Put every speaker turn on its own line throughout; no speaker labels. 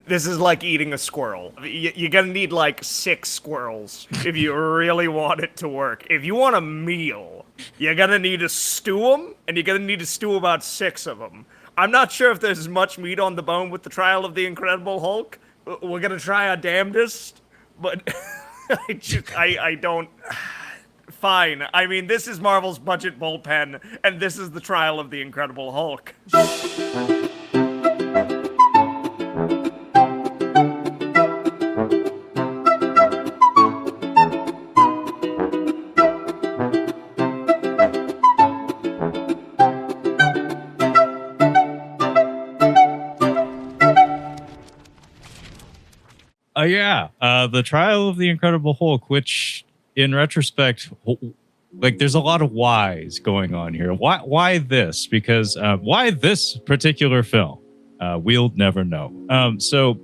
This is like eating a squirrel. You're gonna need like 6 squirrels if you really want it to work. If you want a meal, you're gonna need to stew them, and you're gonna need to stew about 6 of them. I'm not sure if there's much meat on the bone with the trial of the Incredible Hulk. We're gonna try our damnedest, but I don't... Fine. I mean, this is Marvel's Budget Bullpen, and this is the trial of the Incredible Hulk.
The trial of the Incredible Hulk, which in retrospect, like there's a lot of whys going on here. Why this? Because why this particular film? We'll never know. So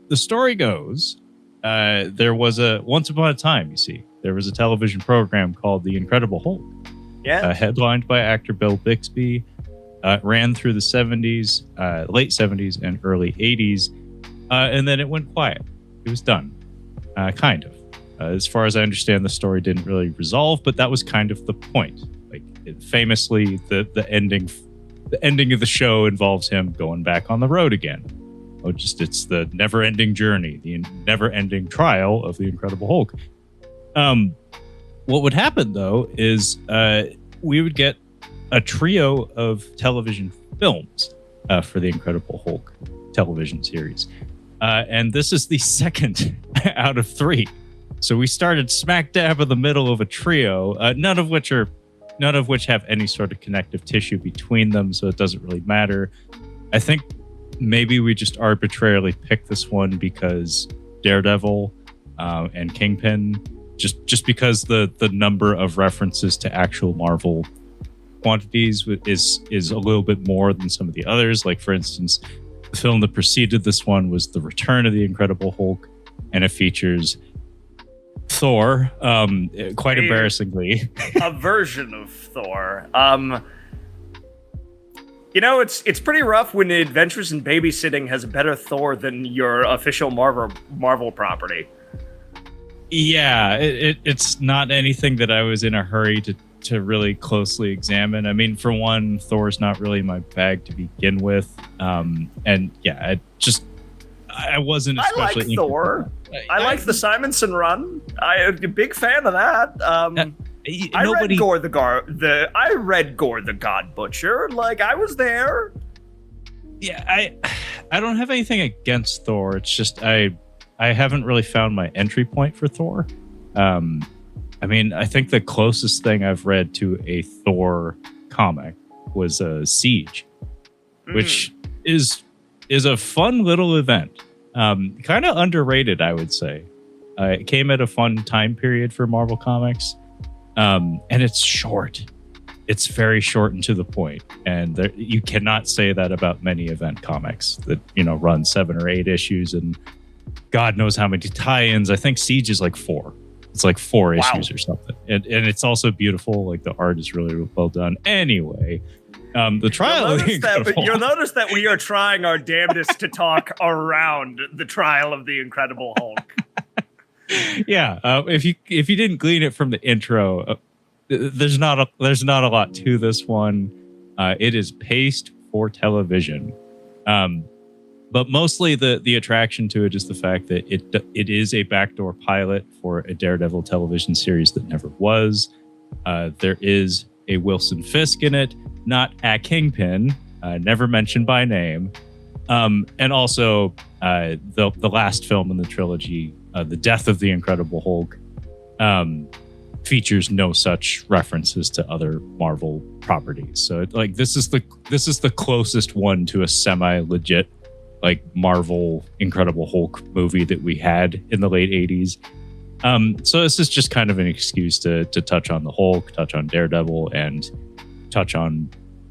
the story goes, there was once upon a time, you see, there was a television program called The Incredible Hulk.
Yeah.
Headlined by actor Bill Bixby. Ran through the 70s, late 70s and early 80s. And then it went quiet. It was done. Kind of. As far as I understand, the story didn't really resolve, but that was kind of the point. Like, famously, the ending of the show involves him going back on the road again. It's the never-ending journey, the never-ending trial of the Incredible Hulk. What would happen, though, is we would get a trio of television films for the Incredible Hulk television series. And this is the second out of 3. So we started smack dab in the middle of a trio, none of which have any sort of connective tissue between them, so it doesn't really matter. I think maybe we just arbitrarily picked this one because Daredevil and Kingpin, just because the number of references to actual Marvel quantities is a little bit more than some of the others. Like, for instance, the film that preceded this one was The Return of the Incredible Hulk, and it features Thor, quite embarrassingly.
A version of Thor. You know, it's pretty rough when Adventures in Babysitting has a better Thor than your official Marvel property.
Yeah, it's not anything that I was in a hurry to really closely examine. I mean, for one, Thor's not really my bag to begin with. And yeah, I wasn't especially...
I like Thor. I like the Simonson run. I'm a big fan of that. I read Gore the God Butcher. Like, I was there.
Yeah, I don't have anything against Thor. It's just I haven't really found my entry point for Thor. I mean, I think the closest thing I've read to a Thor comic was Siege, which is a fun little event. Kind of underrated, I would say. It came at a fun time period for Marvel Comics. And it's short. It's very short and to the point. And you cannot say that about many event comics that, run 7 or 8 issues and God knows how many tie-ins. I think Siege is like 4. It's like 4 issues or something. And it's also beautiful. Like, the art is really well done. Anyway, the trial
you'll notice that we are trying our damnedest to talk around the trial of the Incredible Hulk.
Yeah, if you didn't glean it from the intro, there's not a lot to this one. It is paced for television, but mostly the attraction to it is the fact that it is a backdoor pilot for a Daredevil television series that never was. There is a Wilson Fisk in it, not a Kingpin, never mentioned by name, and also the last film in the trilogy, The Death of the Incredible Hulk, features no such references to other Marvel properties. So this is the closest one to a semi-legit like Marvel Incredible Hulk movie that we had in the late 80s. So this is just kind of an excuse to touch on the Hulk, touch on Daredevil, and touch on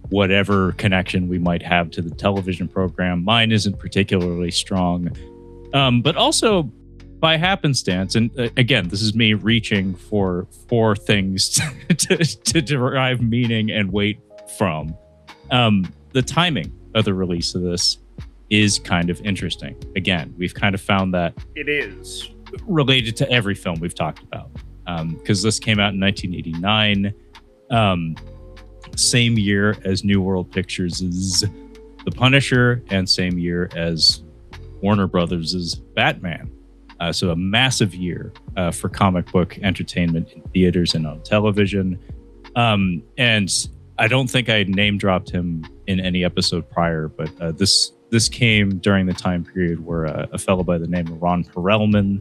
whatever connection we might have to the television program. Mine isn't particularly strong, but also by happenstance, and again, this is me reaching for things to derive meaning and weight from. The timing of the release of this is kind of interesting. Again, we've kind of found that
it is
related to every film we've talked about, because this came out in 1989, same year as New World Pictures' The Punisher, and same year as Warner Brothers' Batman. So a massive year for comic book entertainment in theaters and on television. And I don't think I name dropped him in any episode prior, but this came during the time period where a fellow by the name of Ron Perelman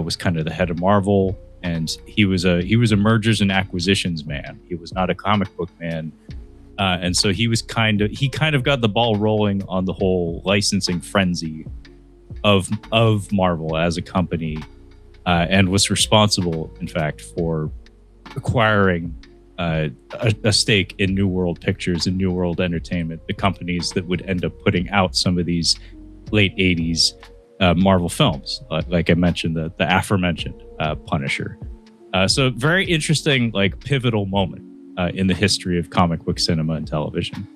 was kind of the head of Marvel, and he was a mergers and acquisitions man. He was not a comic book man, and so he kind of got the ball rolling on the whole licensing frenzy of Marvel as a company, and was responsible, in fact, for acquiring a stake in New World Pictures and New World Entertainment, the companies that would end up putting out some of these late 80s Marvel films, like I mentioned, the aforementioned Punisher. So very interesting, like, pivotal moment in the history of comic book cinema and television.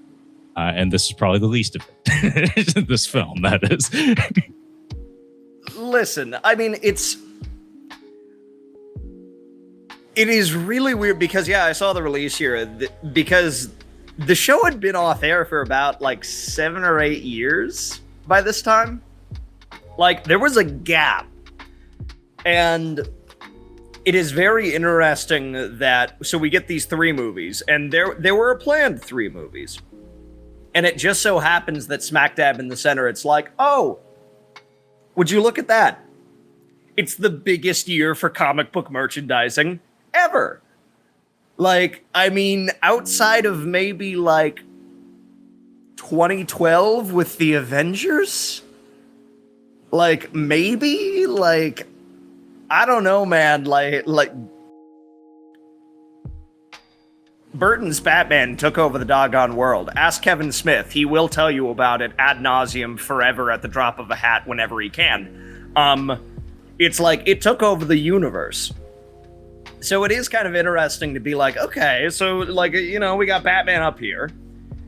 And this is probably the least of it. This film, that is.
Listen, I mean, it is really weird because, yeah, I saw the release here because the show had been off air for about like 7 or 8 years by this time. Like, there was a gap. And it is very interesting that, so we get these 3 movies, and there were planned 3 movies. And it just so happens that smack dab in the center, it's like, oh, would you look at that? It's the biggest year for comic book merchandising ever. Like, I mean, outside of maybe like 2012 with the Avengers, like, maybe, like, I don't know, man, like Burton's Batman took over the doggone world. Ask Kevin Smith. He will tell you about it ad nauseum forever at the drop of a hat whenever he can. It's like, it took over the universe. So it is kind of interesting to be like, okay, so, like, you know, we got Batman up here.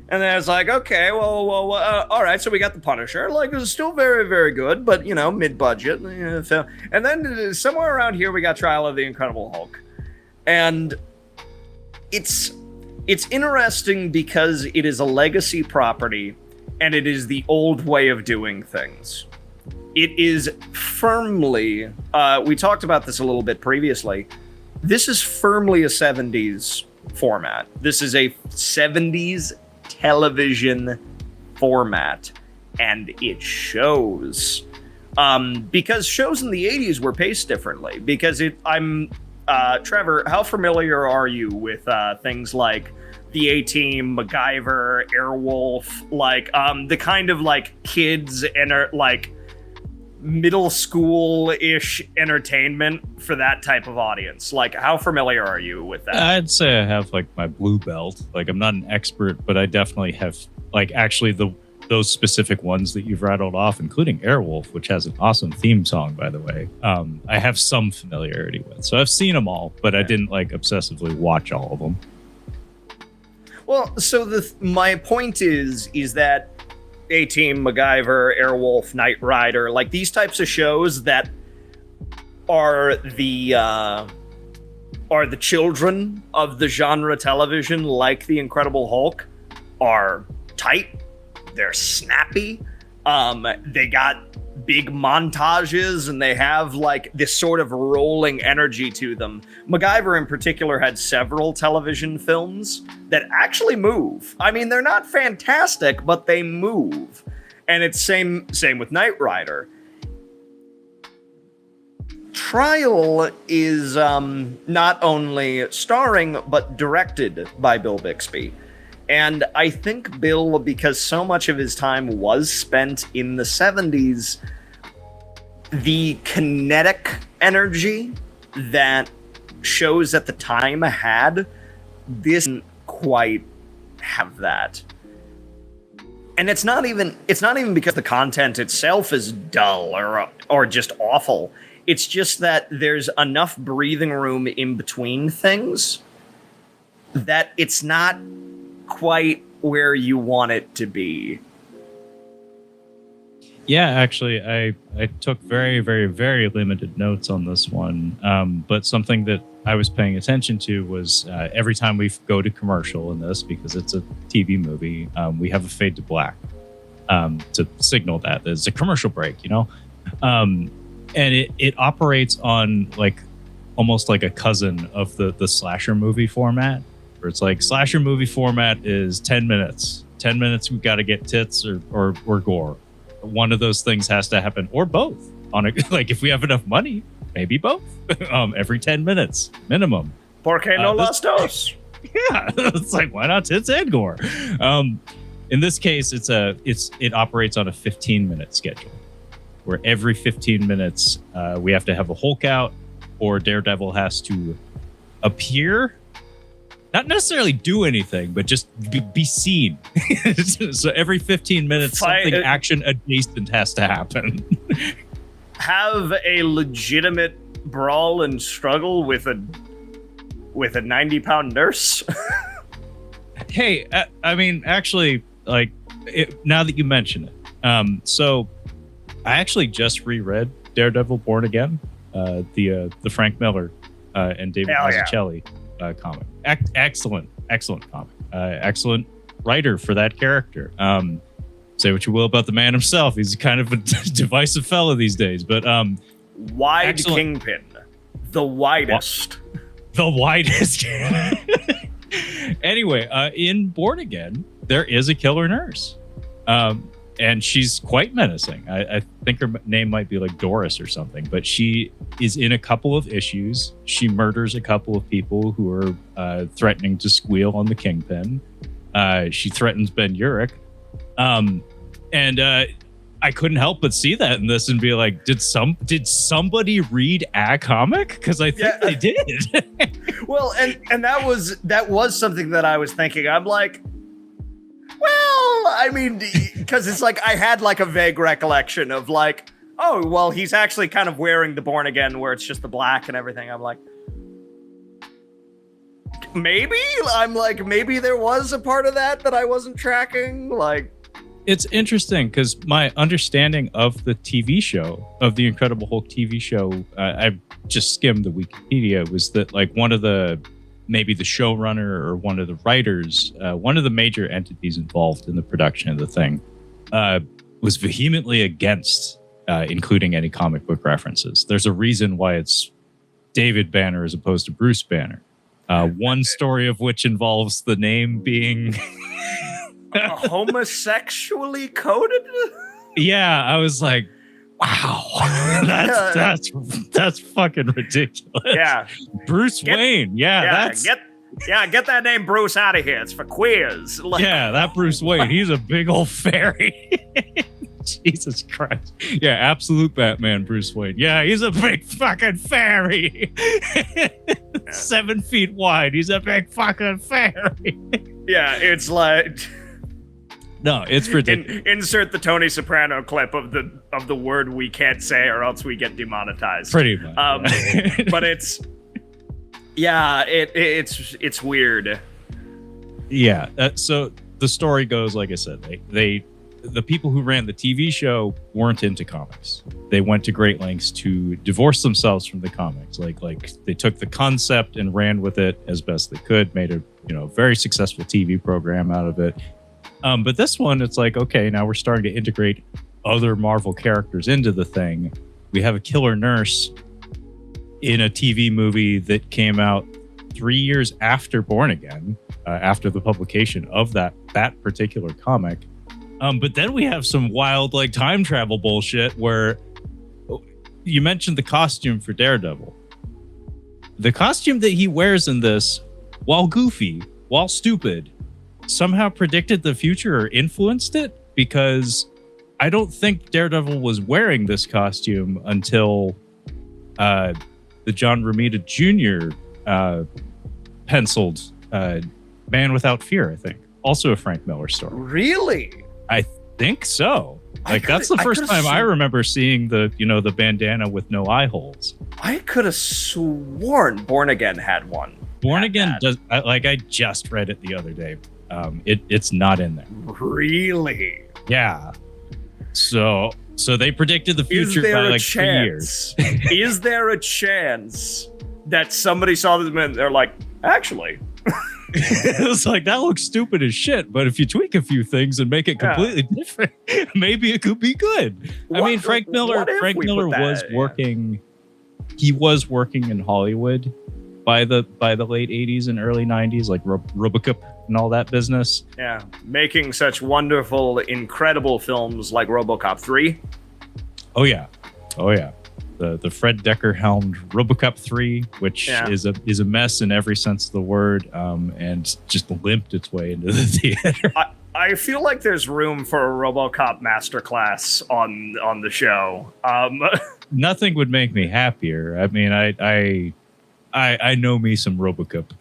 And then it's like, okay, well, all right, so we got the Punisher. Like, it's still very, very good, but, you know, mid-budget. And then somewhere around here, we got Trial of the Incredible Hulk. And it's interesting because it is a legacy property, and it is the old way of doing things. It is firmly, we talked about this a little bit previously, this is firmly a 70s format. This is a 70s television format, and it shows. Because shows in the 80s were paced differently. Because Trevor, how familiar are you with things like the A-Team, MacGyver, Airwolf, like the kind of like kids and like middle school-ish entertainment for that type of audience? Like, how familiar are you with that?
I'd say I have like my blue belt. Like, I'm not an expert, but I definitely have like actually those specific ones that you've rattled off, including Airwolf, which has an awesome theme song, by the way. I have some familiarity with. So I've seen them all, but I didn't like obsessively watch all of them.
Well, so my point is that A-Team, MacGyver, Airwolf, Knight Rider, like these types of shows that are the children of the genre television, like The Incredible Hulk, are tight. They're snappy. They got big montages, and they have like this sort of rolling energy to them. MacGyver in particular had several television films that actually move. I mean, they're not fantastic, but they move. And it's same with Knight Rider. Trial is not only starring, but directed by Bill Bixby. And I think Bill, because so much of his time was spent in the 70s, the kinetic energy that shows at the time had, this didn't quite have that. And it's not even because the content itself is dull or just awful. It's just that there's enough breathing room in between things that it's not quite where you want it to be.
Yeah, actually, I took very, very, very limited notes on this one. But something that I was paying attention to was every time we go to commercial in this, because it's a TV movie, we have a fade to black to signal that there's a commercial break, you know? And it operates on like almost like a cousin of the slasher movie format, where it's like slasher movie format is 10 minutes. 10 minutes, we've got to get tits or gore. One of those things has to happen, or both. On a, like if we have enough money, maybe both. Every 10 minutes minimum.
¿Por qué no las dos?
Yeah, it's like why not tits and gore? In this case, it operates on a 15-minute schedule, where every 15 minutes we have to have a Hulk out, or Daredevil has to appear. Not necessarily do anything, but just be seen. So every 15 minutes, something action adjacent has to happen.
Have a legitimate brawl and struggle with a 90-pound nurse.
Hey, I mean, actually, like now that you mention it, so I actually just reread Daredevil: Born Again, the Frank Miller and David Mazzucchelli comic. Excellent comic. Excellent writer for that character. Say what you will about the man himself. He's kind of a divisive fellow these days, but
wide kingpin. The widest.
The widest. Anyway, in Born Again, there is a killer nurse. And she's quite menacing. I think her name might be like Doris or something, but she is in a couple of issues. She murders a couple of people who are threatening to squeal on the Kingpin. She threatens Ben Urich. And I couldn't help but see that in this and be like, did somebody read a comic? Because I think they did.
Well, and that was something that I was thinking. I'm like, well, I mean, because it's like I had like a vague recollection of like, oh, well, he's actually kind of wearing the Born Again where it's just the black and everything. I'm like, maybe there was a part of that I wasn't tracking. Like,
it's interesting because my understanding of the TV show, of the Incredible Hulk TV show, I just skimmed the Wikipedia, was that like maybe the showrunner or one of the writers, one of the major entities involved in the production of the thing, was vehemently against including any comic book references. There's a reason why it's David Banner as opposed to Bruce Banner. One story of which involves the name being
homosexually coded.
Yeah, I was like, wow, that's fucking ridiculous.
Yeah,
Bruce Wayne. Get
that name Bruce out of here. It's for queers. Like,
yeah, that Bruce Wayne. He's a big old fairy. Jesus Christ. Yeah, absolute Batman Bruce Wayne. Yeah, he's a big fucking fairy. 7 feet wide. He's a big fucking fairy.
Yeah, it's like.
No, it's ridiculous.
Insert the Tony Soprano clip of the word we can't say, or else we get demonetized.
Pretty much.
But it's it's weird.
Yeah. So the story goes, like I said, the people who ran the TV show weren't into comics. They went to great lengths to divorce themselves from the comics. Like they took the concept and ran with it as best they could, made a very successful TV program out of it. But this one, it's like, okay, now we're starting to integrate other Marvel characters into the thing. We have a killer nurse in a TV movie that came out 3 years after Born Again, after the publication of that particular comic. But then we have some wild like time travel bullshit where you mentioned the costume for Daredevil. The costume that he wears in this, while goofy, while stupid, somehow predicted the future or influenced it, because I don't think Daredevil was wearing this costume until the John Romita Jr. Penciled Man Without Fear, I think. Also a Frank Miller story.
Really?
I think so. Like that's the first time I remember seeing the bandana with no eye holes.
I could have sworn Born Again had one.
Born Again does. I just read it the other day. It's not in there.
Really?
Yeah. So So they predicted the future by like 3 years.
Is there a chance that somebody saw this and they're like, actually...
It was like, that looks stupid as shit, but if you tweak a few things and make it completely different, maybe it could be good. I mean, Frank Miller was working. He was working in Hollywood by the late 80s and early 90s, like RoboCop and all that business.
Yeah, making such wonderful, incredible films like RoboCop 3.
Oh yeah. The Fred Decker helmed RoboCop 3, which is a mess in every sense of the word, and just limped its way into the theater.
I feel like there's room for a RoboCop masterclass on the show.
Nothing would make me happier. I mean, I know me some RoboCop.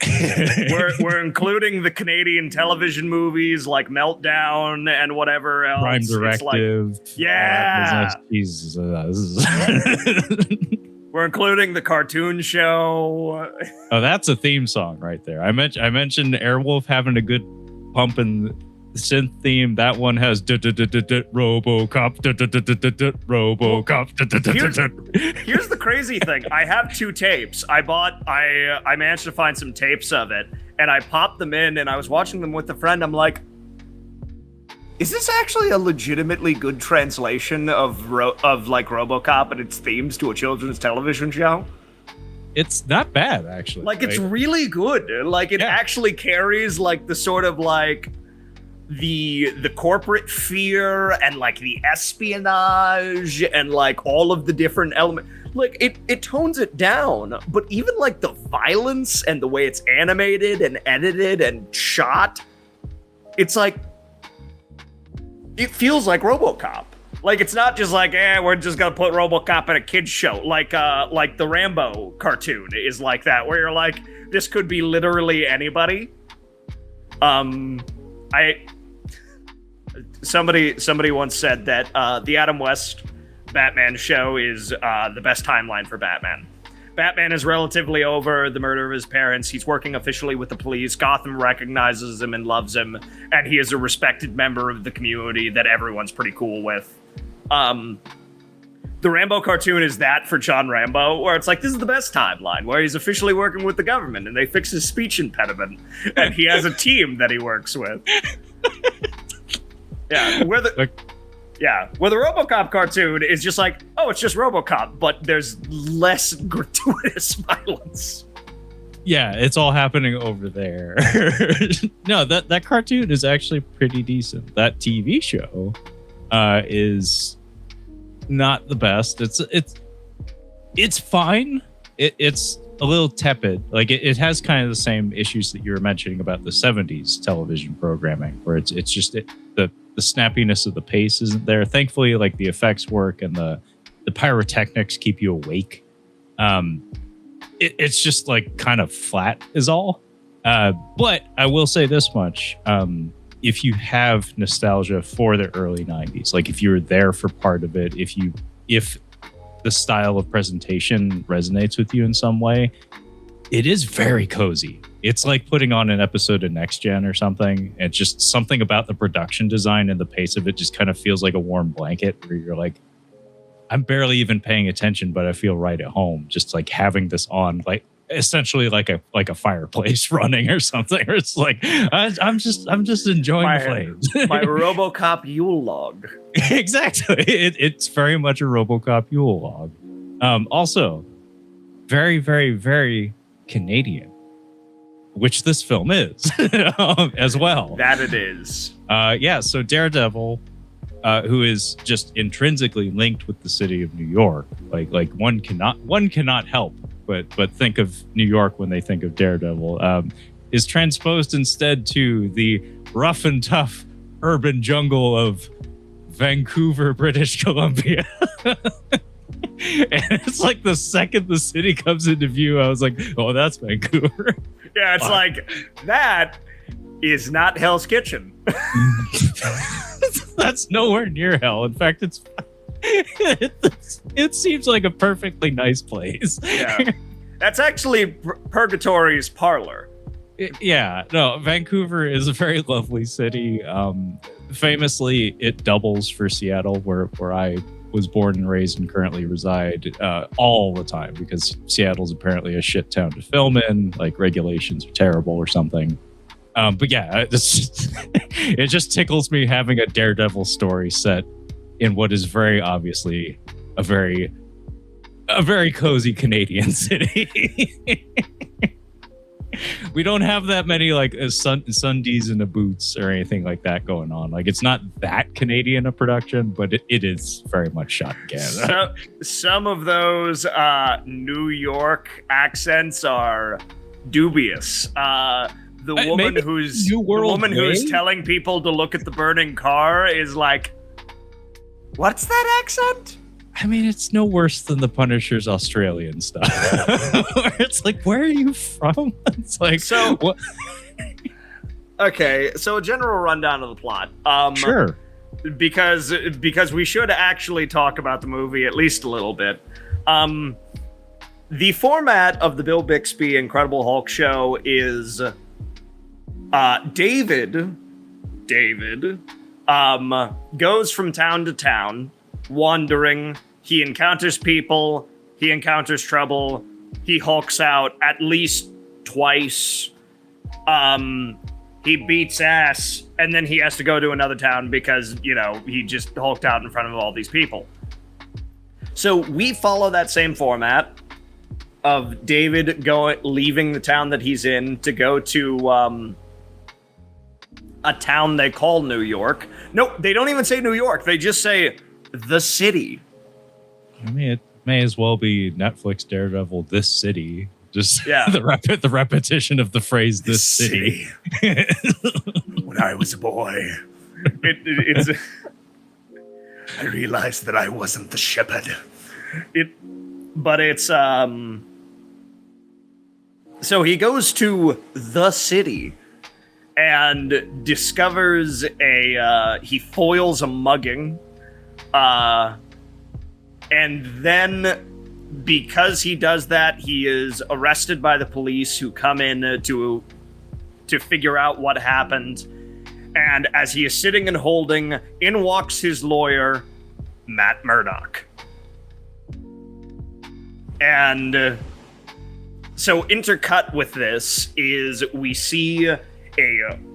we're including the Canadian television movies like Meltdown and whatever else.
Prime Directive.
Jesus. We're including the cartoon show.
Oh, that's a theme song right there. I mentioned Airwolf having a good pump in synth theme. That one has RoboCop, RoboCop.
Here's the crazy thing. I have 2 tapes. I managed to find some tapes of it, and I popped them in, and I was watching them with a friend. I'm like, is this actually a legitimately good translation of like RoboCop and its themes to a children's television show?
It's not bad, actually.
Like, it's really good. Like, it actually carries like the sort of like the corporate fear and like the espionage and like all of the different elements. Like, it tones it down, but even like the violence and the way it's animated and edited and shot, it's like, it feels like RoboCop. Like, it's not just like, we're just gonna put RoboCop in a kid's show. Like the Rambo cartoon is like that, where you're like, this could be literally anybody. Somebody once said that the Adam West Batman show is the best timeline for Batman. Batman is relatively over the murder of his parents. He's working officially with the police. Gotham recognizes him and loves him, and he is a respected member of the community that everyone's pretty cool with. The Rambo cartoon is that for John Rambo, where it's like, this is the best timeline, where he's officially working with the government, and they fix his speech impediment, and he has a team that he works with. Where the RoboCop cartoon is just like, oh, it's just RoboCop, but there's less gratuitous violence.
Yeah, it's all happening over there. No, that cartoon is actually pretty decent. That TV show is not the best. It's fine. It's a little tepid. Like, it has kind of the same issues that you were mentioning about the 70s television programming, where it's just the snappiness of the pace isn't there. Thankfully, like, the effects work and the pyrotechnics keep you awake. It's just like kind of flat is all. But I will say this much. If you have nostalgia for the early 90s, like if you were there for part of it, if the style of presentation resonates with you in some way, it is very cozy. It's like putting on an episode of Next Gen or something. And just something about the production design and the pace of it just kind of feels like a warm blanket, where you're like, I'm barely even paying attention, but I feel right at home. Just like having this on, like essentially like a fireplace running or something. Or it's like, I'm just enjoying the flames.
My RoboCop Yule log.
Exactly. It's very much a RoboCop Yule log. Also, very, very, very Canadian, which this film is as well.
That it is.
So Daredevil, who is just intrinsically linked with the city of New York. Like one cannot help but think of New York when they think of Daredevil, is transposed instead to the rough and tough urban jungle of Vancouver, British Columbia. And it's like the second the city comes into view, I was like, oh, that's Vancouver.
Yeah, it's like, that is not Hell's Kitchen.
That's nowhere near hell. In fact, it seems like a perfectly nice place.
Yeah, that's actually Purgatory's parlor.
Vancouver is a very lovely city. Famously, it doubles for Seattle, where I was born and raised and currently reside all the time, because Seattle's apparently a shit town to film in. Like, regulations are terrible or something. But yeah, it just tickles me having a Daredevil story set in what is very obviously a very cozy Canadian city. We don't have that many like Sundays in the boots or anything like that going on. Like, it's not that Canadian a production, but it is very much shot in Canada.
Some of those New York accents are dubious. The woman who's telling people to look at the burning car is like, what's that accent?
I mean, it's no worse than the Punisher's Australian stuff. It's like, where are you from? It's like,
so.
What?
Okay, so a general rundown of the plot.
Sure.
Because we should actually talk about the movie at least a little bit. The format of the Bill Bixby Incredible Hulk show is David goes from town to town, wandering. He encounters people, he encounters trouble, he hulks out at least twice, he beats ass, and then he has to go to another town because, you know, he just hulked out in front of all these people. So we follow that same format of David leaving the town that he's in to go to a town they call New York. Nope, they don't even say New York. They just say the city.
I mean, it may as well be Netflix Daredevil This City. Just the repetition of the phrase "this city."
When I was a boy, I realized that I wasn't the shepherd. But it's so he goes to the city and discovers he foils a mugging, and then because he does that, he is arrested by the police, who come in to figure out what happened. And as he is sitting and holding, in walks his lawyer, Matt Murdock. And so intercut with this is we see a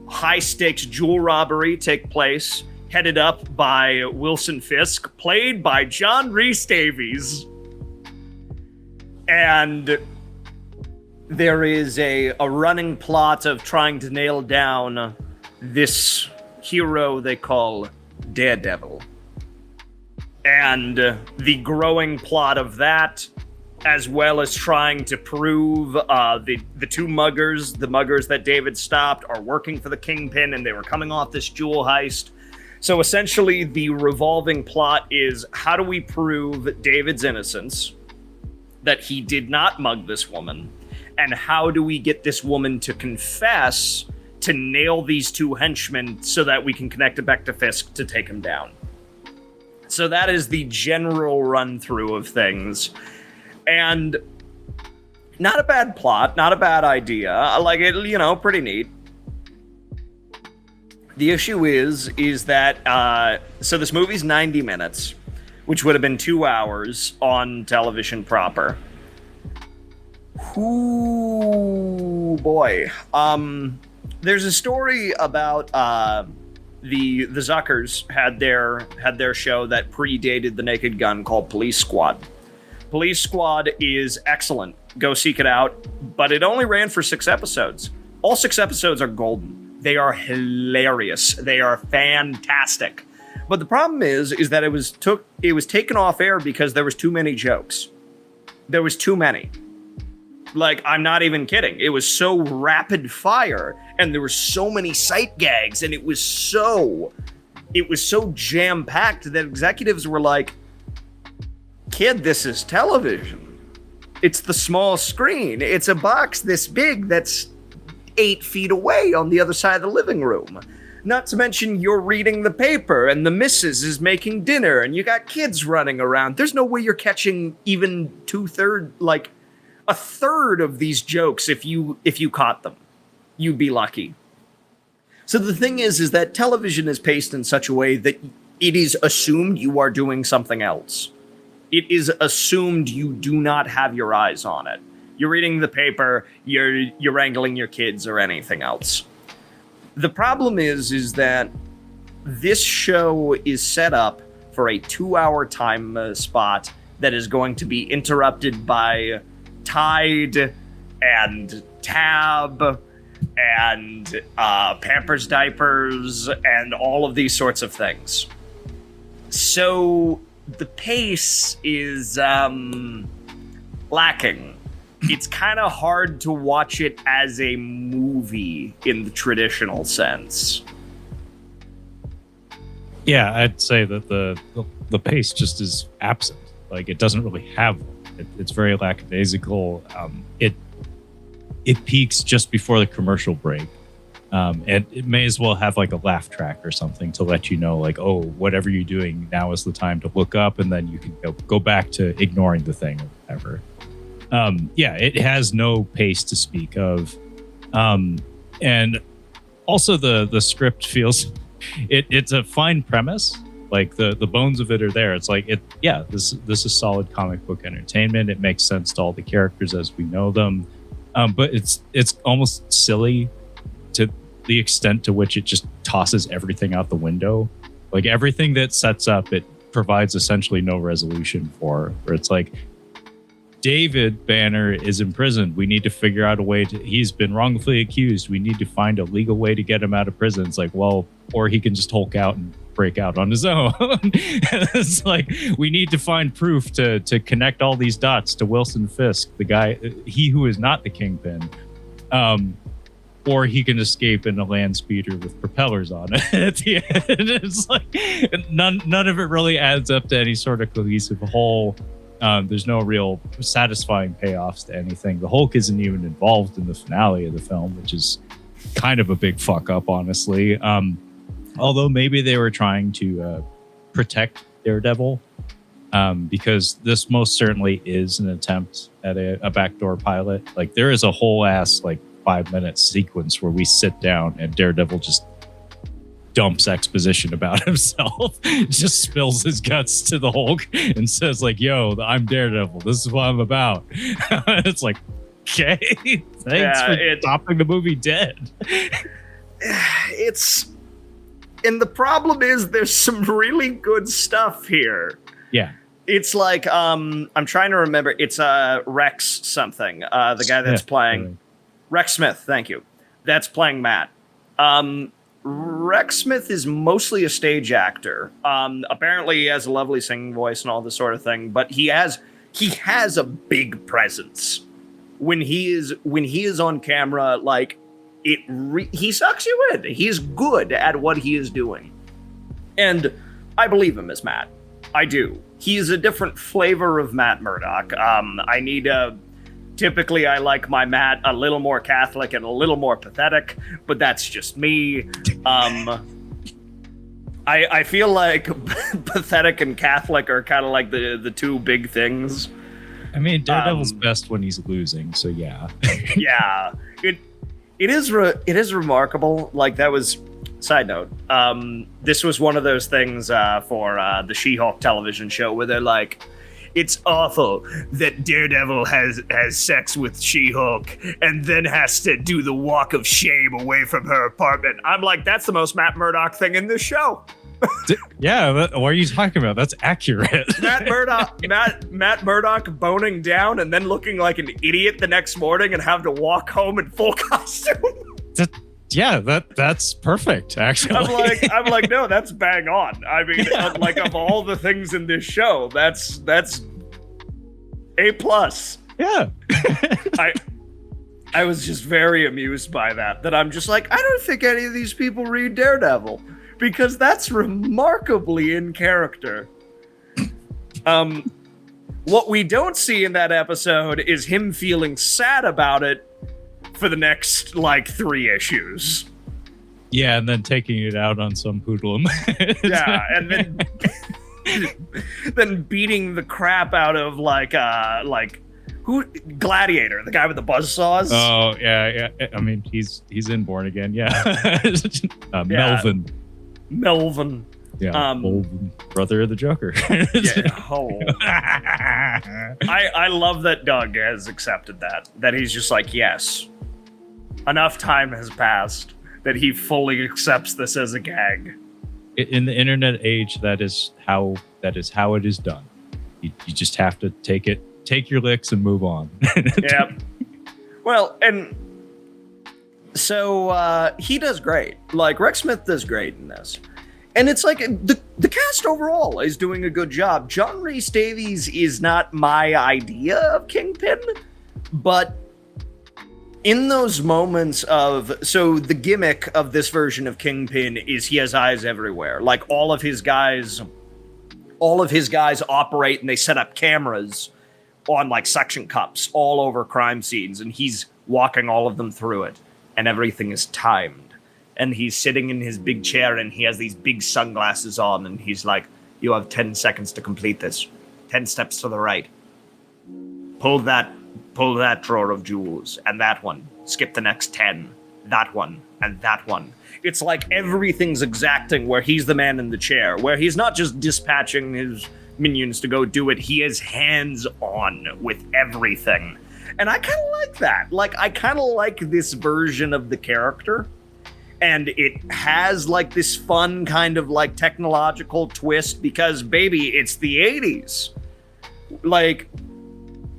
high-stakes jewel robbery take place, headed up by Wilson Fisk, played by John Rhys Davies. And there is a running plot of trying to nail down this hero they call Daredevil. And the growing plot of that, as well as trying to prove the two muggers, the muggers that David stopped, are working for the Kingpin, and they were coming off this jewel heist. So essentially, the revolving plot is, how do we prove David's innocence, that he did not mug this woman, and how do we get this woman to confess to nail these two henchmen so that we can connect it back to Fisk to take him down. So that is the general run-through of things. And not a bad plot, not a bad idea. I like it, you know, pretty neat. The issue is that, so this movie's 90 minutes, which would have been 2 hours on television proper. Ooh, boy. There's a story about, the Zuckers had their show that predated The Naked Gun called Police Squad. Police Squad is excellent. Go seek it out. But it only ran for 6 episodes. All 6 episodes are golden. They are hilarious. They are fantastic. But the problem is that it was taken off air because there was too many jokes. There was too many. Like, I'm not even kidding. It was so rapid fire, and there were so many sight gags, and it was so jam-packed that executives were like, kid, this is television. It's the small screen. It's a box this big that's 8 feet away on the other side of the living room. Not to mention you're reading the paper and the missus is making dinner and you got kids running around. There's no way you're catching even a third of these jokes if you caught them. You'd be lucky. So the thing is that television is paced in such a way that it is assumed you are doing something else. It is assumed you do not have your eyes on it. You're reading the paper, you're wrangling your kids or anything else. The problem is that this show is set up for a 2-hour time spot that is going to be interrupted by Tide and Tab and Pampers diapers and all of these sorts of things. So the pace is lacking. It's kind of hard to watch it as a movie in the traditional sense.
Yeah, I'd say that the pace just is absent. Like, it doesn't really have one. It's very lackadaisical. It peaks just before the commercial break. And it may as well have like a laugh track or something to let you know, like, oh, whatever you're doing, now is the time to look up, and then you can go back to ignoring the thing or whatever. Yeah, it has no pace to speak of. And also the script feels, it's a fine premise. Like the bones of it are there. It's like, this is solid comic book entertainment. It makes sense to all the characters as we know them. But it's almost silly to the extent to which it just tosses everything out the window. Like, everything that sets up, it provides essentially no resolution for. Where it's like, David Banner is imprisoned. We need to figure out a way he's been wrongfully accused. We need to find a legal way to get him out of prison. It's like, well, or he can just Hulk out and break out on his own. It's like, we need to find proof to connect all these dots to Wilson Fisk, the guy, he who is not the Kingpin. Or he can escape in a land speeder with propellers on it at the end. It's like, none of it really adds up to any sort of cohesive whole. There's no real satisfying payoffs to anything. The Hulk isn't even involved in the finale of the film, which is kind of a big fuck up, honestly. Although maybe they were trying to protect Daredevil, because this most certainly is an attempt at a backdoor pilot. Like, there is a whole ass 5-minute sequence where we sit down and Daredevil just dumps exposition about himself, just spills his guts to the Hulk and says, like, yo, I'm Daredevil, this is what I'm about. It's like, okay, thanks for stopping the movie dead.
And the problem is, there's some really good stuff here.
Yeah.
It's like, I'm trying to remember, it's Rex something, the guy that's playing Rex Smith, thank you, that's playing Matt. Rex Smith is mostly a stage actor. Apparently he has a lovely singing voice and all this sort of thing, but he has a big presence. When he is on camera, like, he sucks you in. He's good at what he is doing. And I believe him as Matt. I do. He's a different flavor of Matt Murdock. Typically, I like my Matt a little more Catholic and a little more pathetic, but that's just me. I feel like pathetic and Catholic are kind of like the two big things.
I mean, Daredevil's best when he's losing, so yeah.
Yeah. It is remarkable. Like, that was, side note, this was one of those things for the She-Hulk television show where they're like, it's awful that Daredevil has sex with She-Hulk and then has to do the walk of shame away from her apartment. I'm like, that's the most Matt Murdock thing in this show.
Yeah, what are you talking about? That's accurate.
Matt Murdock boning down and then looking like an idiot the next morning and have to walk home in full costume. That's perfect, actually. I'm like, no, that's bang on. I mean, like, of all the things in this show, that's A+.
Yeah.
I was just very amused by that I'm just like, I don't think any of these people read Daredevil, because that's remarkably in character. What we don't see in that episode is him feeling sad about it for the next 3 issues.
Yeah, and then taking it out on some hoodlum.
Yeah, and then beating the crap out of who, Gladiator, the guy with the buzzsaws.
Oh yeah. I mean, he's in Born Again. Yeah. Melvin. Yeah, old brother of the Joker.
I love that Doug has accepted that he's just like, yes, enough time has passed that he fully accepts this as a gag.
In the internet age, that is how it is done. You just have to take your licks and move on.
Yeah. Well, and so he does great. Like, Rex Smith does great in this. And it's like the cast overall is doing a good job. John Rhys Davies is not my idea of Kingpin, but in those moments so the gimmick of this version of Kingpin is he has eyes everywhere. Like, all of his guys operate and they set up cameras on like suction cups all over crime scenes, and he's walking all of them through it, and everything is timed. And he's sitting in his big chair, and he has these big sunglasses on, and he's like, you have 10 seconds to complete this. 10 steps to the right. Pull that drawer of jewels, and that one. Skip the next 10. That one, and that one. It's like everything's exacting where he's the man in the chair, where he's not just dispatching his minions to go do it, he is hands-on with everything. And I kind of like that. Like, I kind of like this version of the character. And it has like this fun kind of like technological twist because, baby, it's the 80s. Like,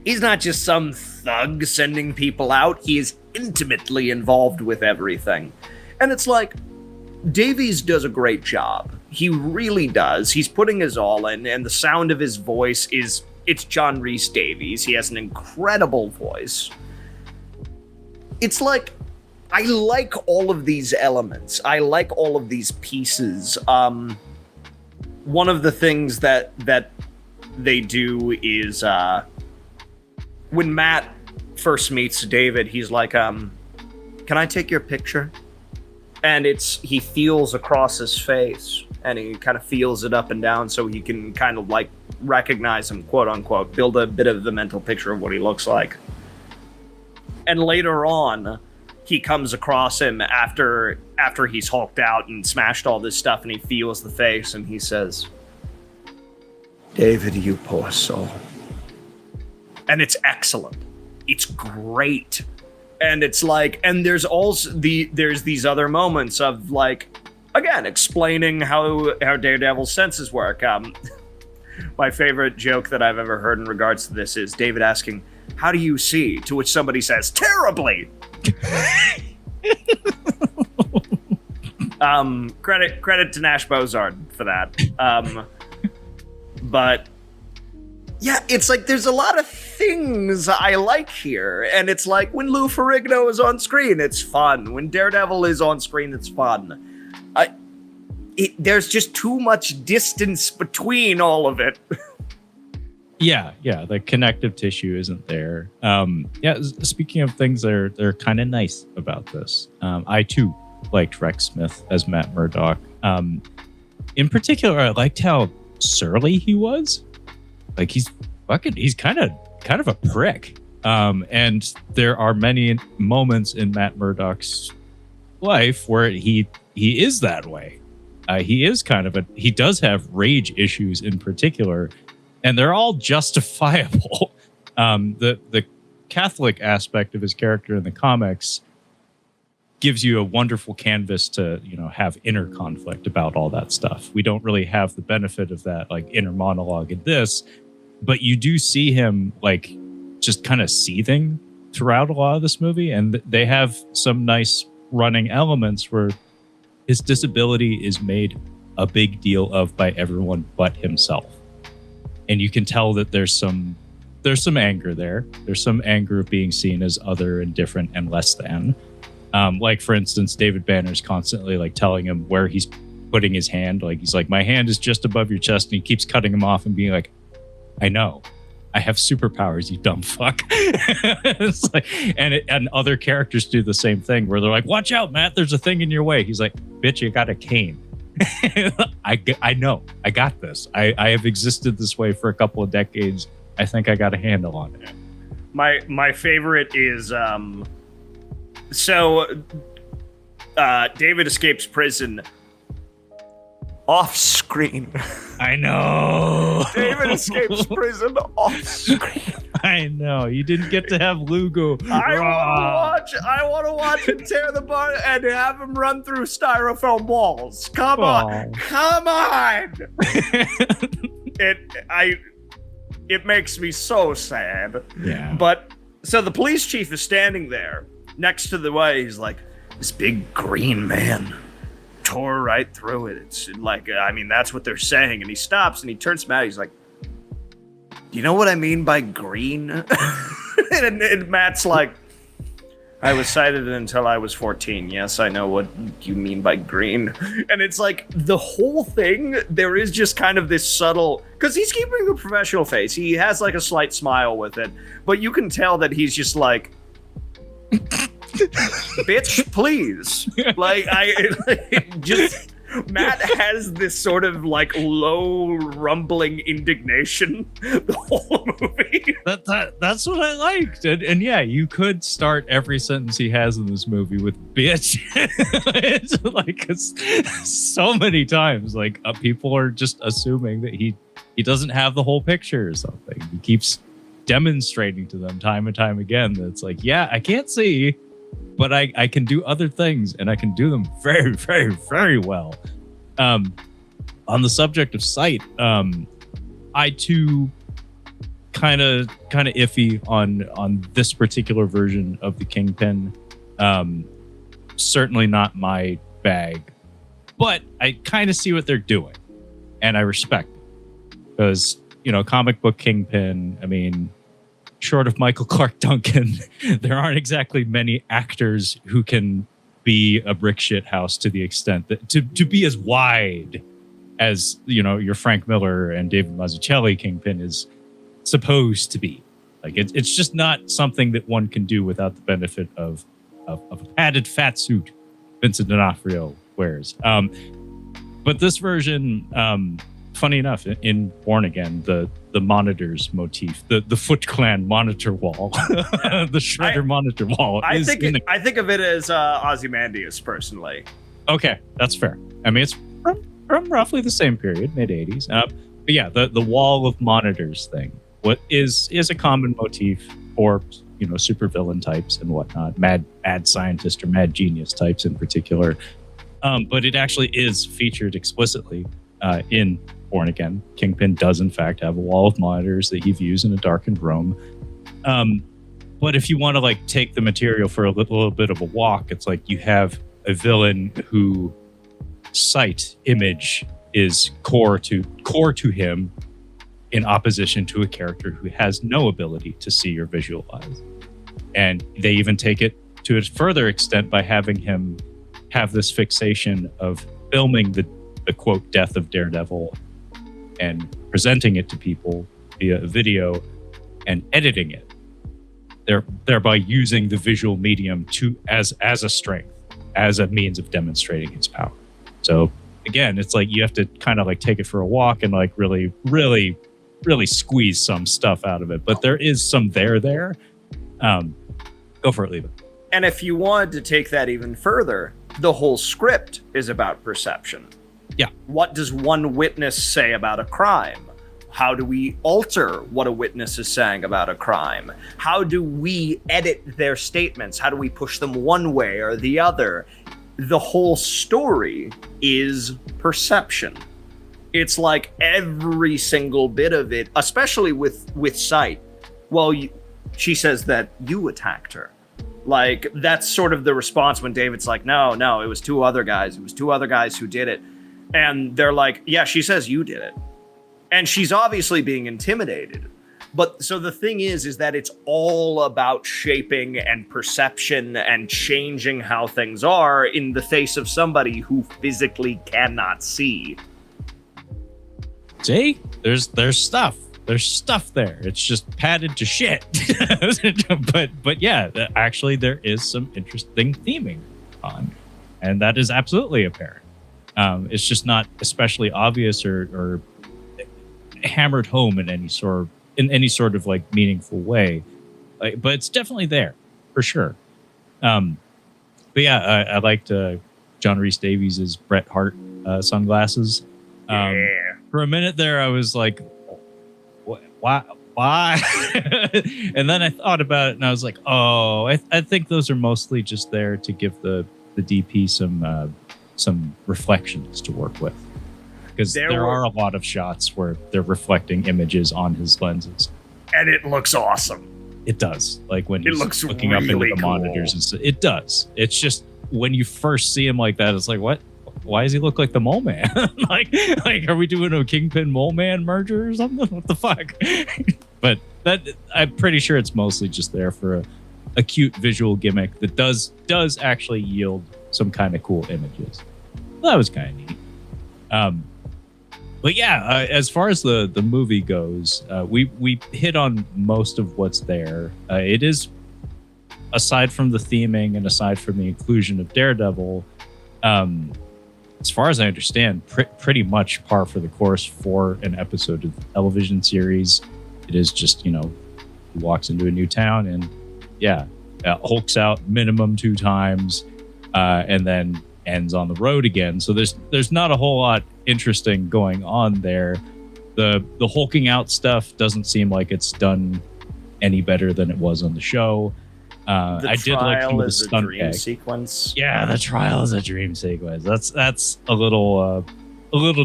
he's not just some thug sending people out. He is intimately involved with everything. And it's like, Davies does a great job. He really does. He's putting his all in, and the sound of his voice it's John Rhys Davies. He has an incredible voice. It's like, I like all of these elements. I like all of these pieces. One of the things that they do is when Matt first meets David, he's like, can I take your picture? And he feels across his face, and he kind of feels it up and down so he can kind of like recognize him, quote unquote, build a bit of the mental picture of what he looks like. And later on, he comes across him after he's hulked out and smashed all this stuff, and he feels the face, and he says, David, you poor soul. And it's excellent. It's great. And it's like, and there's also there's these other moments of like, again, explaining how Daredevil's senses work. My favorite joke that I've ever heard in regards to this is David asking, how do you see? To which somebody says, terribly. Credit to Nash Bozard for that. But yeah, it's like there's a lot of things I like here, and it's like when Lou Ferrigno is on screen, it's fun. When Daredevil is on screen, it's fun. There's just too much distance between all of it.
Yeah, the connective tissue isn't there. Speaking of things that are kind of nice about this, I too liked Rex Smith as Matt Murdock. In particular, I liked how surly he was. Like, he's kind of a prick. And there are many moments in Matt Murdock's life where he is that way. He is he does have rage issues in particular, and they're all justifiable. The Catholic aspect of his character in the comics gives you a wonderful canvas to, have inner conflict about all that stuff. We don't really have the benefit of that, like, inner monologue in this, but you do see him, like, just kind of seething throughout a lot of this movie, and they have some nice running elements where his disability is made a big deal of by everyone but himself. And you can tell that there's some anger there. There's some anger of being seen as other and different and less than. Like, for instance, David Banner's constantly like telling him where he's putting his hand. Like, he's like, my hand is just above your chest, and he keeps cutting him off and being like, I know, I have superpowers, you dumb fuck. It's like, and other characters do the same thing where they're like, watch out, Matt, there's a thing in your way. He's like, bitch, you got a cane. I know, I got this. I have existed this way for a couple of decades. I think I got a handle on it.
My favorite is David escapes prison off screen.
I know.
David escapes prison off screen.
I know. You didn't get to have Lugo.
I want to watch him tear the bar and have him run through styrofoam walls. Come on. It makes me so sad.
Yeah.
But so the police chief is standing there next to the way. He's like, this big green man tore right through it. It's like, I mean, that's what they're saying. And he stops and he turns to Matt. He's like, do you know what I mean by green? and Matt's like, I was sighted until I was 14. Yes, I know what you mean by green. And it's like the whole thing, there is just kind of this subtle, because he's keeping a professional face. He has like a slight smile with it, but you can tell that he's just like, bitch, please. Matt has this sort of like low rumbling indignation the whole movie.
That's what I liked. And yeah, you could start every sentence he has in this movie with bitch. It's like so many times like people are just assuming that he doesn't have the whole picture or something. He keeps demonstrating to them time and time again that it's like, yeah, I can't see, but I can do other things, and I can do them very, very, very well. On the subject of sight, I too kind of iffy on this particular version of the Kingpin. Certainly not my bag, but I kind of see what they're doing, and I respect it because comic book Kingpin. I mean, short of Michael Clark Duncan, there aren't exactly many actors who can be a brick shit house to the extent that to be as wide as your Frank Miller and David Mazzucchelli Kingpin is supposed to be. Like it's just not something that one can do without the benefit of a padded fat suit Vincent D'Onofrio wears. But this version, funny enough, in Born Again, the monitors motif, the Foot Clan monitor wall, the Shredder monitor wall.
I think of it as Ozymandias personally.
Okay, that's fair. I mean, it's from roughly the same period, mid 80s. But yeah, the wall of monitors thing, what is a common motif for supervillain types and whatnot, mad scientist or mad genius types in particular. But it actually is featured explicitly in Born Again. Kingpin does in fact have a wall of monitors that he views in a darkened room. But if you want to take the material for a little bit of a walk, it's like you have a villain who sight image is core to him, in opposition to a character who has no ability to see or visualize. And they even take it to a further extent by having him have this fixation of filming the quote death of Daredevil and presenting it to people via video and editing it, thereby using the visual medium as a strength, as a means of demonstrating his power. So again, it's like you have to kind of take it for a walk and really, really, really squeeze some stuff out of it. But there is some there. Go for it, Levi.
And if you wanted to take that even further, the whole script is about perception.
Yeah.
What does one witness say about a crime? How do we alter what a witness is saying about a crime? How do we edit their statements? How do we push them one way or the other? The whole story is perception. It's like every single bit of it, especially with sight. Well, she says that you attacked her. That's sort of the response when David's like, no, it was two other guys. It was two other guys who did it. And they're like, yeah, she says you did it. And she's obviously being intimidated. But so the thing is that it's all about shaping and perception and changing how things are in the face of somebody who physically cannot see.
See? There's stuff. There's stuff there. It's just padded to shit. but yeah, actually there is some interesting theming on. And that is absolutely apparent. It's just not especially obvious or hammered home in any sort of meaningful way, but it's definitely there for sure. But yeah, I liked John Rhys Davies' Bret Hart sunglasses. For a minute there, I was like, why? And then I thought about it, and I was like, oh, I think those are mostly just there to give the DP some reflections to work with. Because there are a lot of shots where they're reflecting images on his lenses.
And it looks awesome.
It does. Like when he's looking
really
up into the
cool.
monitors and stuff. It does. It's just when you first see him like that, it's like, what? Why does he look like the Mole Man? like, are we doing a Kingpin Mole Man merger or something? What the fuck? But I'm pretty sure it's mostly just there for a cute visual gimmick that does actually yield some kind of cool images. That was kind of neat. But yeah, as far as the movie goes, we hit on most of what's there. It is, aside from the theming and aside from the inclusion of Daredevil, as far as I understand, pretty much par for the course for an episode of the television series. It is just, he walks into a new town and hulks out minimum 2 times and then ends on the road again. So there's not a whole lot interesting going on there. The hulking out stuff doesn't seem like it's done any better than it was on the show. I did like some of the stunt
dream sequence.
Yeah, the trial is a dream sequence. That's a little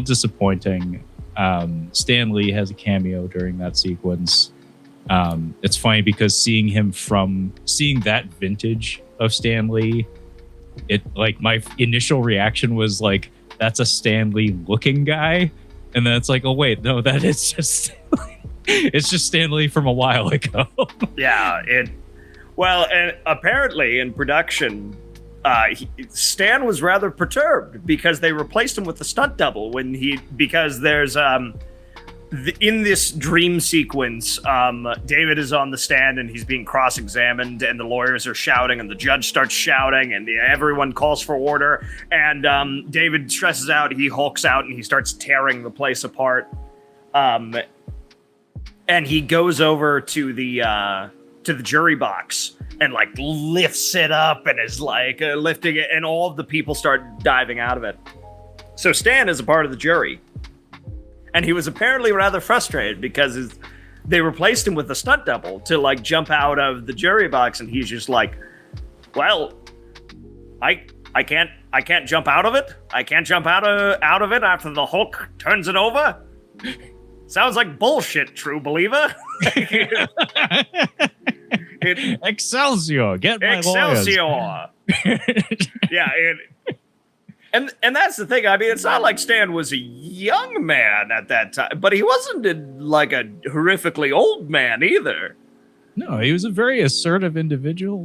disappointing. Stan Lee has a cameo during that sequence. It's funny because seeing that vintage of Stan Lee, it like my initial reaction was like, that's a Stan Lee looking guy, and then it's like, oh wait, no, that is just it's just Stan Lee from a while ago.
Yeah, well, and apparently in production, Stan was rather perturbed because they replaced him with the stunt double because there's in this dream sequence, David is on the stand and he's being cross-examined and the lawyers are shouting and the judge starts shouting and everyone calls for order, and David stresses out, he hulks out and he starts tearing the place apart, and he goes over to the jury box and like lifts it up and is like lifting it, and all of the people start diving out of it. So Stan is a part of the jury, and he was apparently rather frustrated because they replaced him with a stunt double to like jump out of the jury box, and he's just like, well, I can't jump out of it. I can't jump out of it after the Hulk turns it over. Sounds like bullshit, true believer.
Excelsior, get my
Excelsior.
lawyers.
Yeah, and that's the thing. I mean, it's not like Stan was a young man at that time, but he wasn't like a horrifically old man either.
No, he was a very assertive individual.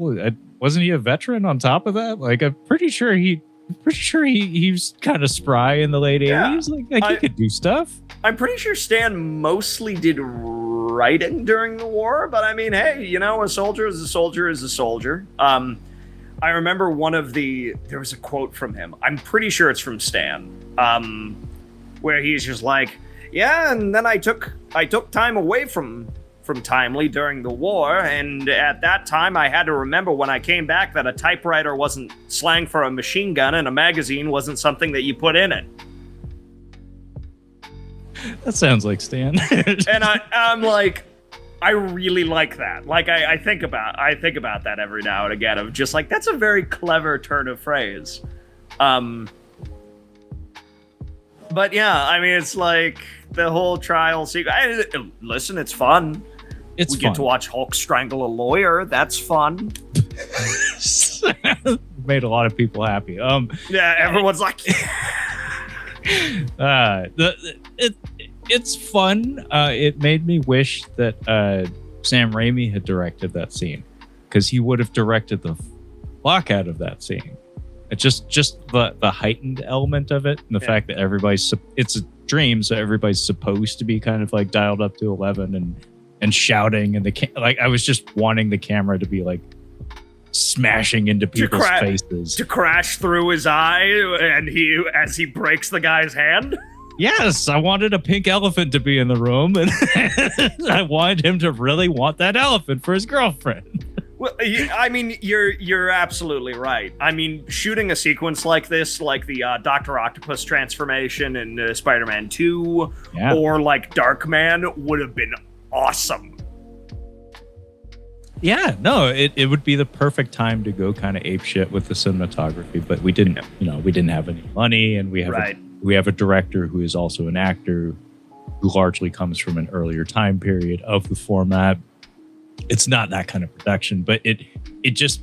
Wasn't he a veteran on top of that? Like, I'm pretty sure he was kind of spry in the late 80s. Like he could do stuff.
I'm pretty sure Stan mostly did writing during the war, but I mean, hey, a soldier is a soldier is a soldier. I remember there was a quote from him. I'm pretty sure it's from Stan, where he's just like, yeah, and then I took time away from Timely during the war, and at that time I had to remember when I came back that a typewriter wasn't slang for a machine gun and a magazine wasn't something that you put in it.
That sounds like Stan.
And I'm like, I really like that. Like I think about that every now and again of just like, that's a very clever turn of phrase. But yeah, I mean, it's like the whole trial sequence. Listen, it's fun. We get to watch Hulk strangle a lawyer. That's fun.
Made a lot of people happy.
Yeah, everyone's like,
it's fun. It made me wish that Sam Raimi had directed that scene, because he would have directed the fuck out of that scene. It's just the heightened element of it, and the fact that it's a dream, so everybody's supposed to be kind of like dialed up to 11 and shouting, and I was just wanting the camera to be like smashing into people's faces, to
crash through his eye, and as he breaks the guy's hand.
Yes, I wanted a pink elephant to be in the room, and I wanted him to really want that elephant for his girlfriend.
Well, I mean, you're absolutely right. I mean, shooting a sequence like this, like the Dr. Octopus transformation in Spider-Man 2, or like Darkman, would have been awesome.
Yeah, no, it would be the perfect time to go kind of ape shit with the cinematography, but we didn't, we didn't have any money, and we have a director who is also an actor who largely comes from an earlier time period of the format. It's not that kind of production, but it just,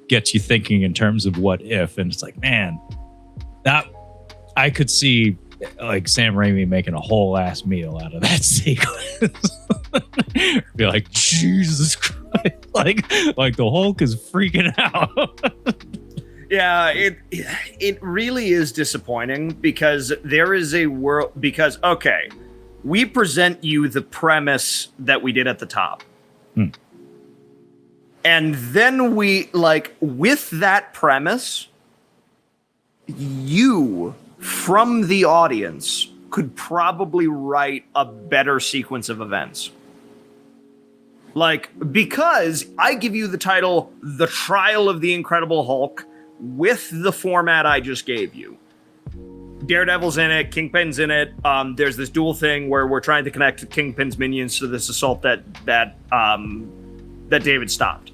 gets you thinking in terms of what if, and it's like, man, that I could see like Sam Raimi making a whole ass meal out of that sequence. Be like, Jesus Christ, like the Hulk is freaking out.
Yeah, it really is disappointing because there is a world, because, okay, we present you the premise that we did at the top. And then we, with that premise, you, from the audience, could probably write a better sequence of events. Because I give you the title, The Trial of the Incredible Hulk, with the format I just gave you. Daredevil's in it, Kingpin's in it. There's this dual thing where we're trying to connect Kingpin's minions to this assault that David stopped.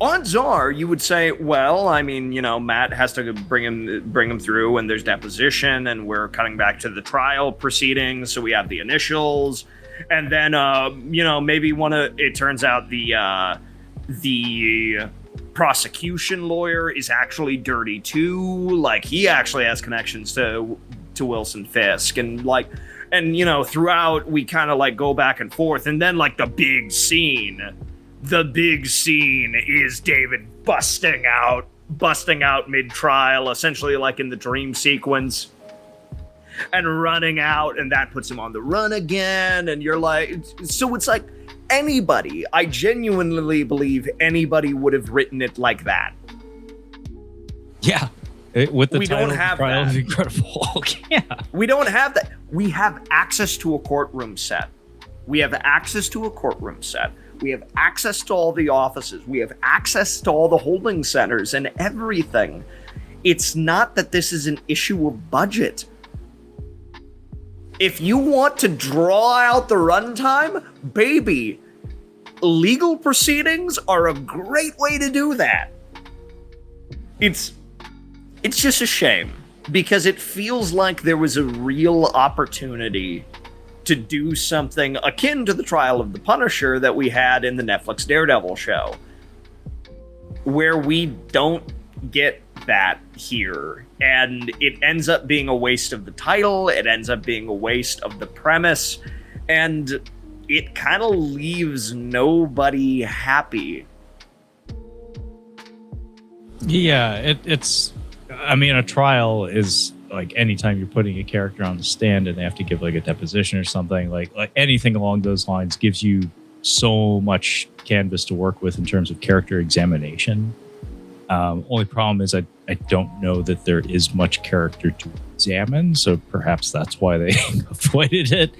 Odds are you would say, well, I mean, Matt has to bring him through, and there's deposition, and we're cutting back to the trial proceedings, so we have the initials, and then maybe it turns out the prosecution lawyer is actually dirty too, like he actually has connections to Wilson Fisk, and throughout we kind of go back and forth, and then the big scene is David busting out mid-trial, essentially in the dream sequence, and running out, and that puts him on the run again, and you're so it's anybody, I genuinely believe anybody would have written it like that.
Yeah. With the
we
title,
don't have
Trial
that.
of the Incredible Hulk. Yeah.
We don't have that. We have access to a courtroom set. We have access to all the offices. We have access to all the holding centers and everything. It's not that this is an issue of budget. If you want to draw out the runtime, baby, legal proceedings are a great way to do that. It's just a shame, because it feels like there was a real opportunity to do something akin to the Trial of the Punisher that we had in the Netflix Daredevil show, where we don't get that here, and it ends up being a waste of the title, it ends up being a waste of the premise, and it kind of leaves nobody happy.
Yeah, it's I mean, a trial is anytime you're putting a character on the stand and they have to give a deposition or something, like anything along those lines gives you so much canvas to work with in terms of character examination. Only problem is I don't know that there is much character to examine, so perhaps that's why they avoided it.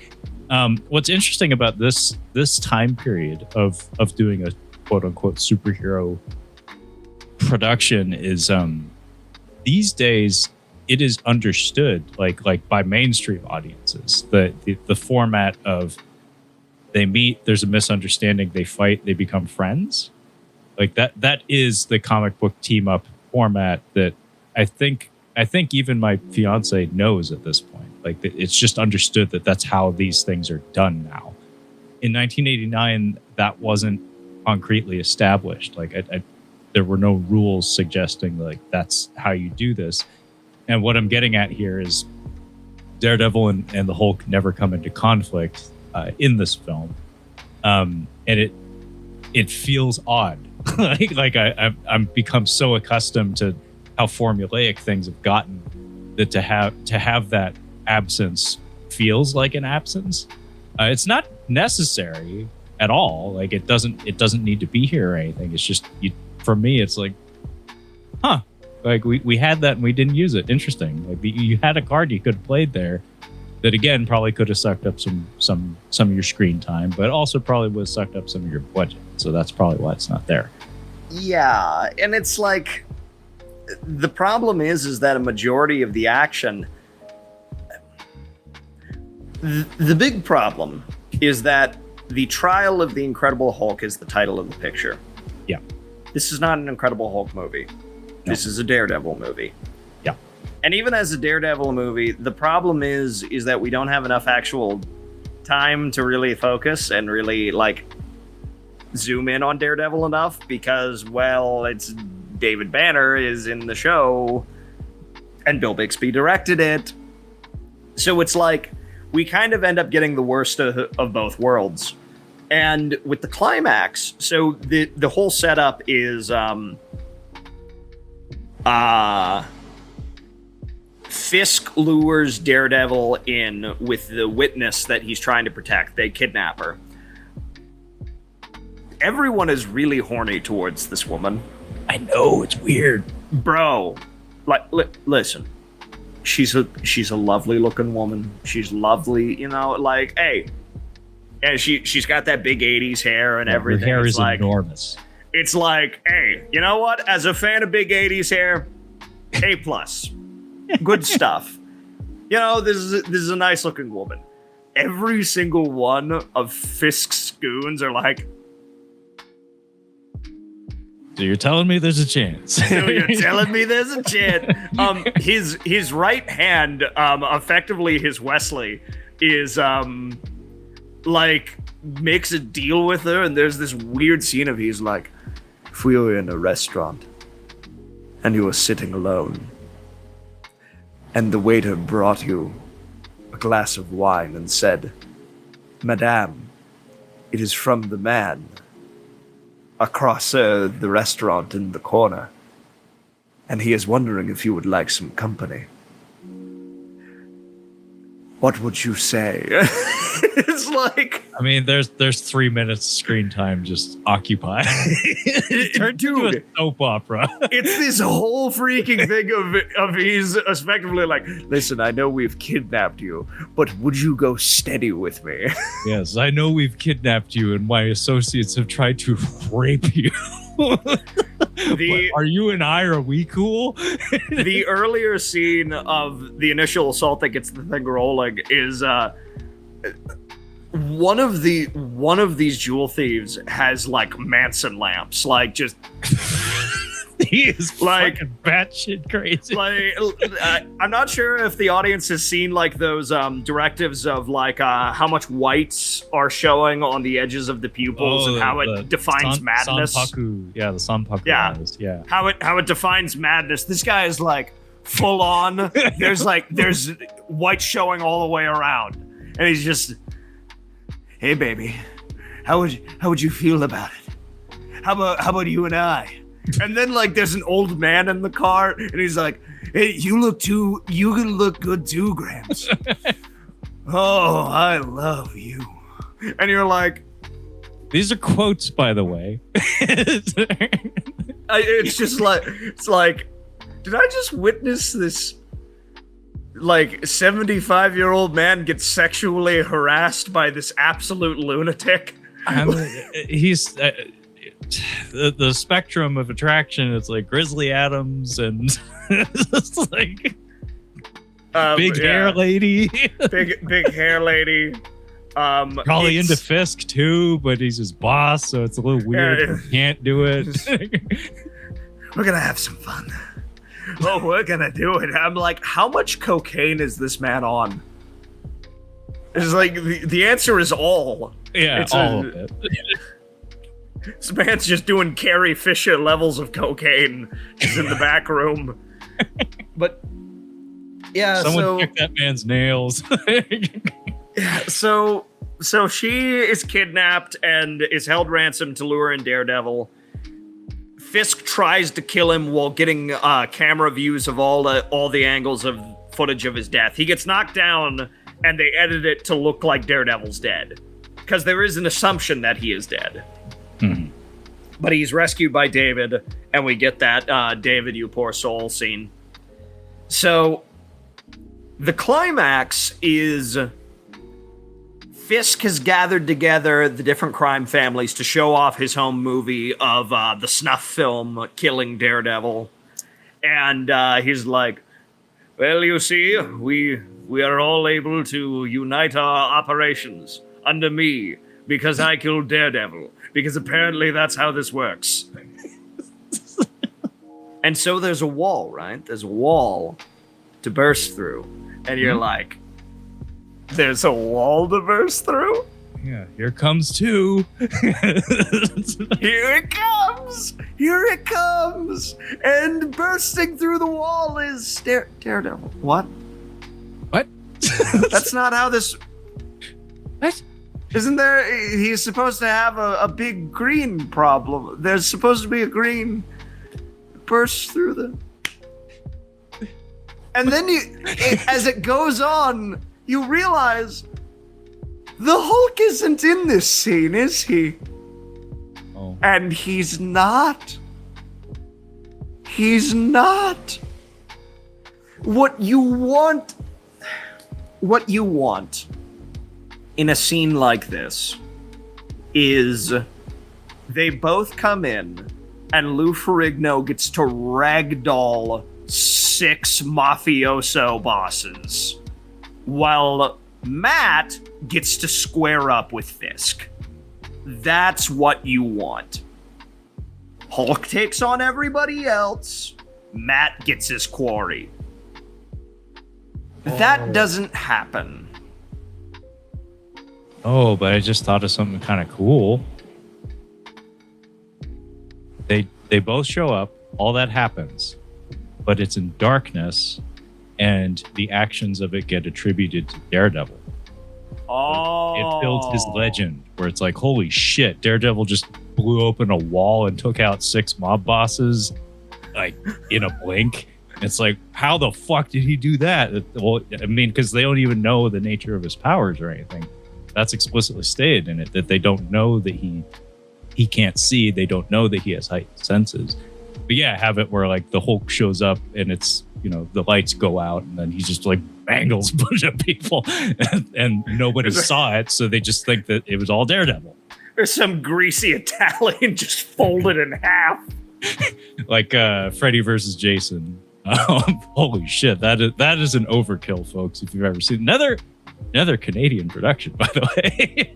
What's interesting about this time period of doing a quote unquote superhero production is these days it is understood by mainstream audiences, the format of they meet, there's a misunderstanding, they fight, they become friends. That is the comic book team up format that I think even my fiance knows at this point. It's just understood that that's how these things are done now. In 1989, that wasn't concretely established. There were no rules suggesting that's how you do this. And what I'm getting at here is Daredevil and the Hulk never come into conflict in this film, and it feels odd. I'm become so accustomed to how formulaic things have gotten that to have that absence feels like an absence. It's not necessary at all. It doesn't need to be here or anything. It's just for me, it's we had that and we didn't use it. Interesting. You had a card you could have played there, that again probably could have sucked up some of your screen time, but also probably would have sucked up some of your budget. So that's probably why it's not there.
Yeah, and it's like the problem is that a majority of the action. The big problem is that the Trial of the Incredible Hulk is the title of the picture.
Yeah.
This is not an Incredible Hulk movie. No. This is a Daredevil movie.
Yeah.
And even as a Daredevil movie, the problem is that we don't have enough actual time to really focus and really, like, zoom in on Daredevil enough because, well, it's David Banner is in the show and Bill Bixby directed it. So it's like we kind of end up getting the worst of both worlds. And with the climax, so the whole setup is Fisk lures Daredevil in with the witness that he's trying to protect. They kidnap her. Everyone is really horny towards this woman.
I know, it's weird.
Bro, like, listen. She's a lovely looking woman. She's lovely, you know, like, hey. And she's got that big 80s hair and everything.
Her hair
is
like, enormous.
It's like, hey, you know what? As a fan of big 80s hair, A+. Good stuff. You know, this is a nice looking woman. Every single one of Fisk's goons are like,
so you're telling me there's a chance?
So you're telling me there's a chance? His right hand, effectively his Wesley, is like makes a deal with her, and there's this weird scene of he's like, if we were in a restaurant and you were sitting alone, and the waiter brought you a glass of wine and said, "Madame, it is from the man across the restaurant in the corner, and he is wondering if you would like some company. What would you say?" It's like,
I mean, there's 3 minutes screen time just occupied. It turned into a soap opera.
It's this whole freaking thing of he's effectively like, listen, I know we've kidnapped you, but would you go steady with me?
Yes, I know we've kidnapped you and my associates have tried to rape you. Are you and I, are we cool?
The earlier scene of the initial assault that gets the thing rolling is one of these jewel thieves has like Manson lamps, like just
he is like fucking batshit crazy.
Like, I'm not sure if the audience has seen like those directives of like how much whites are showing on the edges of the pupils and how it defines madness.
Sanpaku. Yeah, the Sanpaku.
Yeah,
eyes. Yeah.
How it defines madness. This guy is like full on. There's white showing all the way around, and he's just, hey baby, how would you feel about it? How about you and I? And then like there's an old man in the car, and he's like, "Hey, you look good too, Gramps." Oh, I love you. And you're like,
these are quotes, by the way.
It's like, did I just witness this like 75-year-old man get sexually harassed by this absolute lunatic?
He's the spectrum of attraction. It's like Grizzly Adams and it's like big hair lady,
big hair lady.
Probably into Fisk too, but he's his boss, so it's a little weird. He can't do it.
We're gonna have some fun. Oh, we're gonna do it. I'm like, how much cocaine is this man on? It's like the answer is all.
Yeah, it's all of it.
This man's just doing Carrie Fisher levels of cocaine just in the back room. But yeah,
someone kicked that man's nails.
Yeah, so she is kidnapped and is held ransom to lure in Daredevil. Fisk tries to kill him while getting camera views of all the angles of footage of his death. He gets knocked down, and they edit it to look like Daredevil's dead, because there is an assumption that he is dead.
Mm-hmm.
But he's rescued by David, and we get that David, you poor soul scene. So The climax is Fisk has gathered together the different crime families to show off his home movie of the snuff film Killing Daredevil. And he's like, well, you see, we are all able to unite our operations under me because I killed Daredevil. Because apparently that's how this works. And so there's a wall, right? There's a wall to burst through. And you're like, there's a wall to burst through?
Yeah, here comes two.
Here it comes! Here it comes! And bursting through the wall is Daredevil. What?
What?
That's not how this...
What?
Isn't there... He's supposed to have a big green problem. There's supposed to be a green burst through the... And then as it goes on, you realize the Hulk isn't in this scene, is he?
Oh.
And he's not. He's not. What you want in a scene like this is they both come in and Lou Ferrigno gets to ragdoll 6 mafioso bosses while Matt gets to square up with Fisk. That's what you want. Hulk takes on everybody else. Matt gets his quarry. That doesn't happen.
Oh, but I just thought of something kind of cool. They both show up. All that happens. But it's in darkness, and the actions of it get attributed to Daredevil.
Oh.
It builds his legend, where it's like, holy shit, Daredevil just blew open a wall and took out 6 mob bosses, like, in a blink. It's like, how the fuck did he do that? Well, I mean, because they don't even know the nature of his powers or anything. That's explicitly stated in it, that they don't know that he can't see. They don't know that he has heightened senses. But yeah, have it where like the Hulk shows up and it's, you know, the lights go out and then he just like bangles a bunch of people and nobody saw it. So they just think that it was all Daredevil.
There's some greasy Italian just folded in half.
Like Freddy versus Jason. Holy shit, that is an overkill, folks, if you've ever seen another Canadian production, by the way.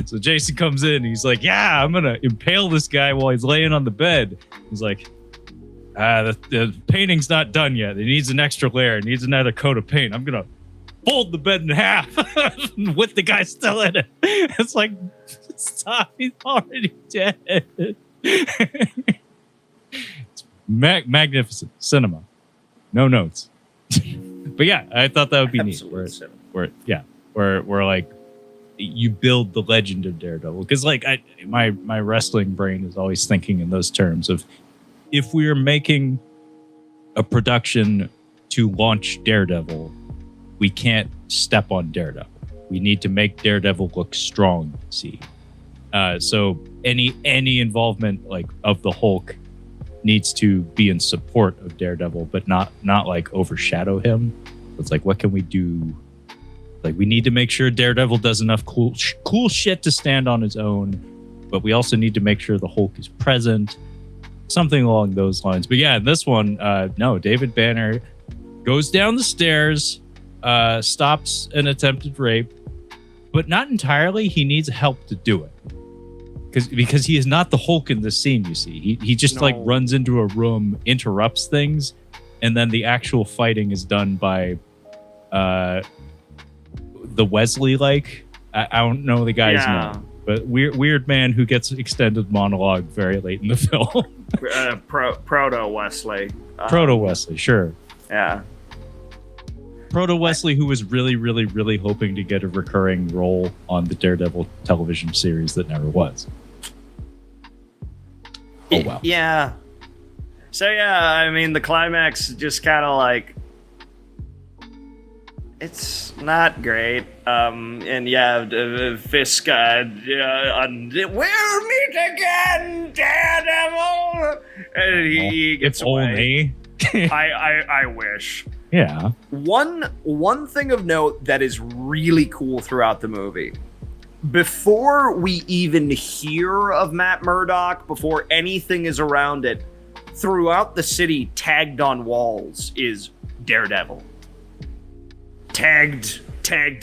So Jason comes in, he's like, yeah, I'm gonna impale this guy while he's laying on the bed. He's like, the painting's not done yet. It needs an extra layer. It needs another coat of paint. I'm gonna fold the bed in half with the guy still in it. It's like, stop, he's already dead. It's magnificent cinema. No notes. But yeah, I thought that would be neat. Where like you build the legend of Daredevil, because like my wrestling brain is always thinking in those terms of, if we are making a production to launch Daredevil, we can't step on Daredevil. We need to make Daredevil look strong. See, so any involvement like of the Hulk needs to be in support of Daredevil, but not like overshadow him. It's like, what can we do? Like, we need to make sure Daredevil does enough cool shit to stand on his own, but we also need to make sure the Hulk is present. Something along those lines. But yeah, this one, no, David Banner goes down the stairs, stops an attempted rape, but not entirely. He needs help to do it. Because he is not the Hulk in this scene, you see. He just like runs into a room, interrupts things, and then the actual fighting is done by the Wesley, like, I don't know the guy's name, but weird man who gets extended monologue very late in the film.
Proto Wesley.
Proto Wesley, sure.
Yeah.
Proto Wesley, who was really, really, really hoping to get a recurring role on the Daredevil television series that never was. Oh, wow.
Yeah. So, yeah, I mean, the climax just kind of like, it's not great. And yeah, Fisk, we'll meet again, Daredevil! And he gets away.
Only.
I wish.
Yeah.
One thing of note that is really cool throughout the movie, before we even hear of Matt Murdock, before anything is around it, throughout the city, tagged on walls is Daredevil. Tagged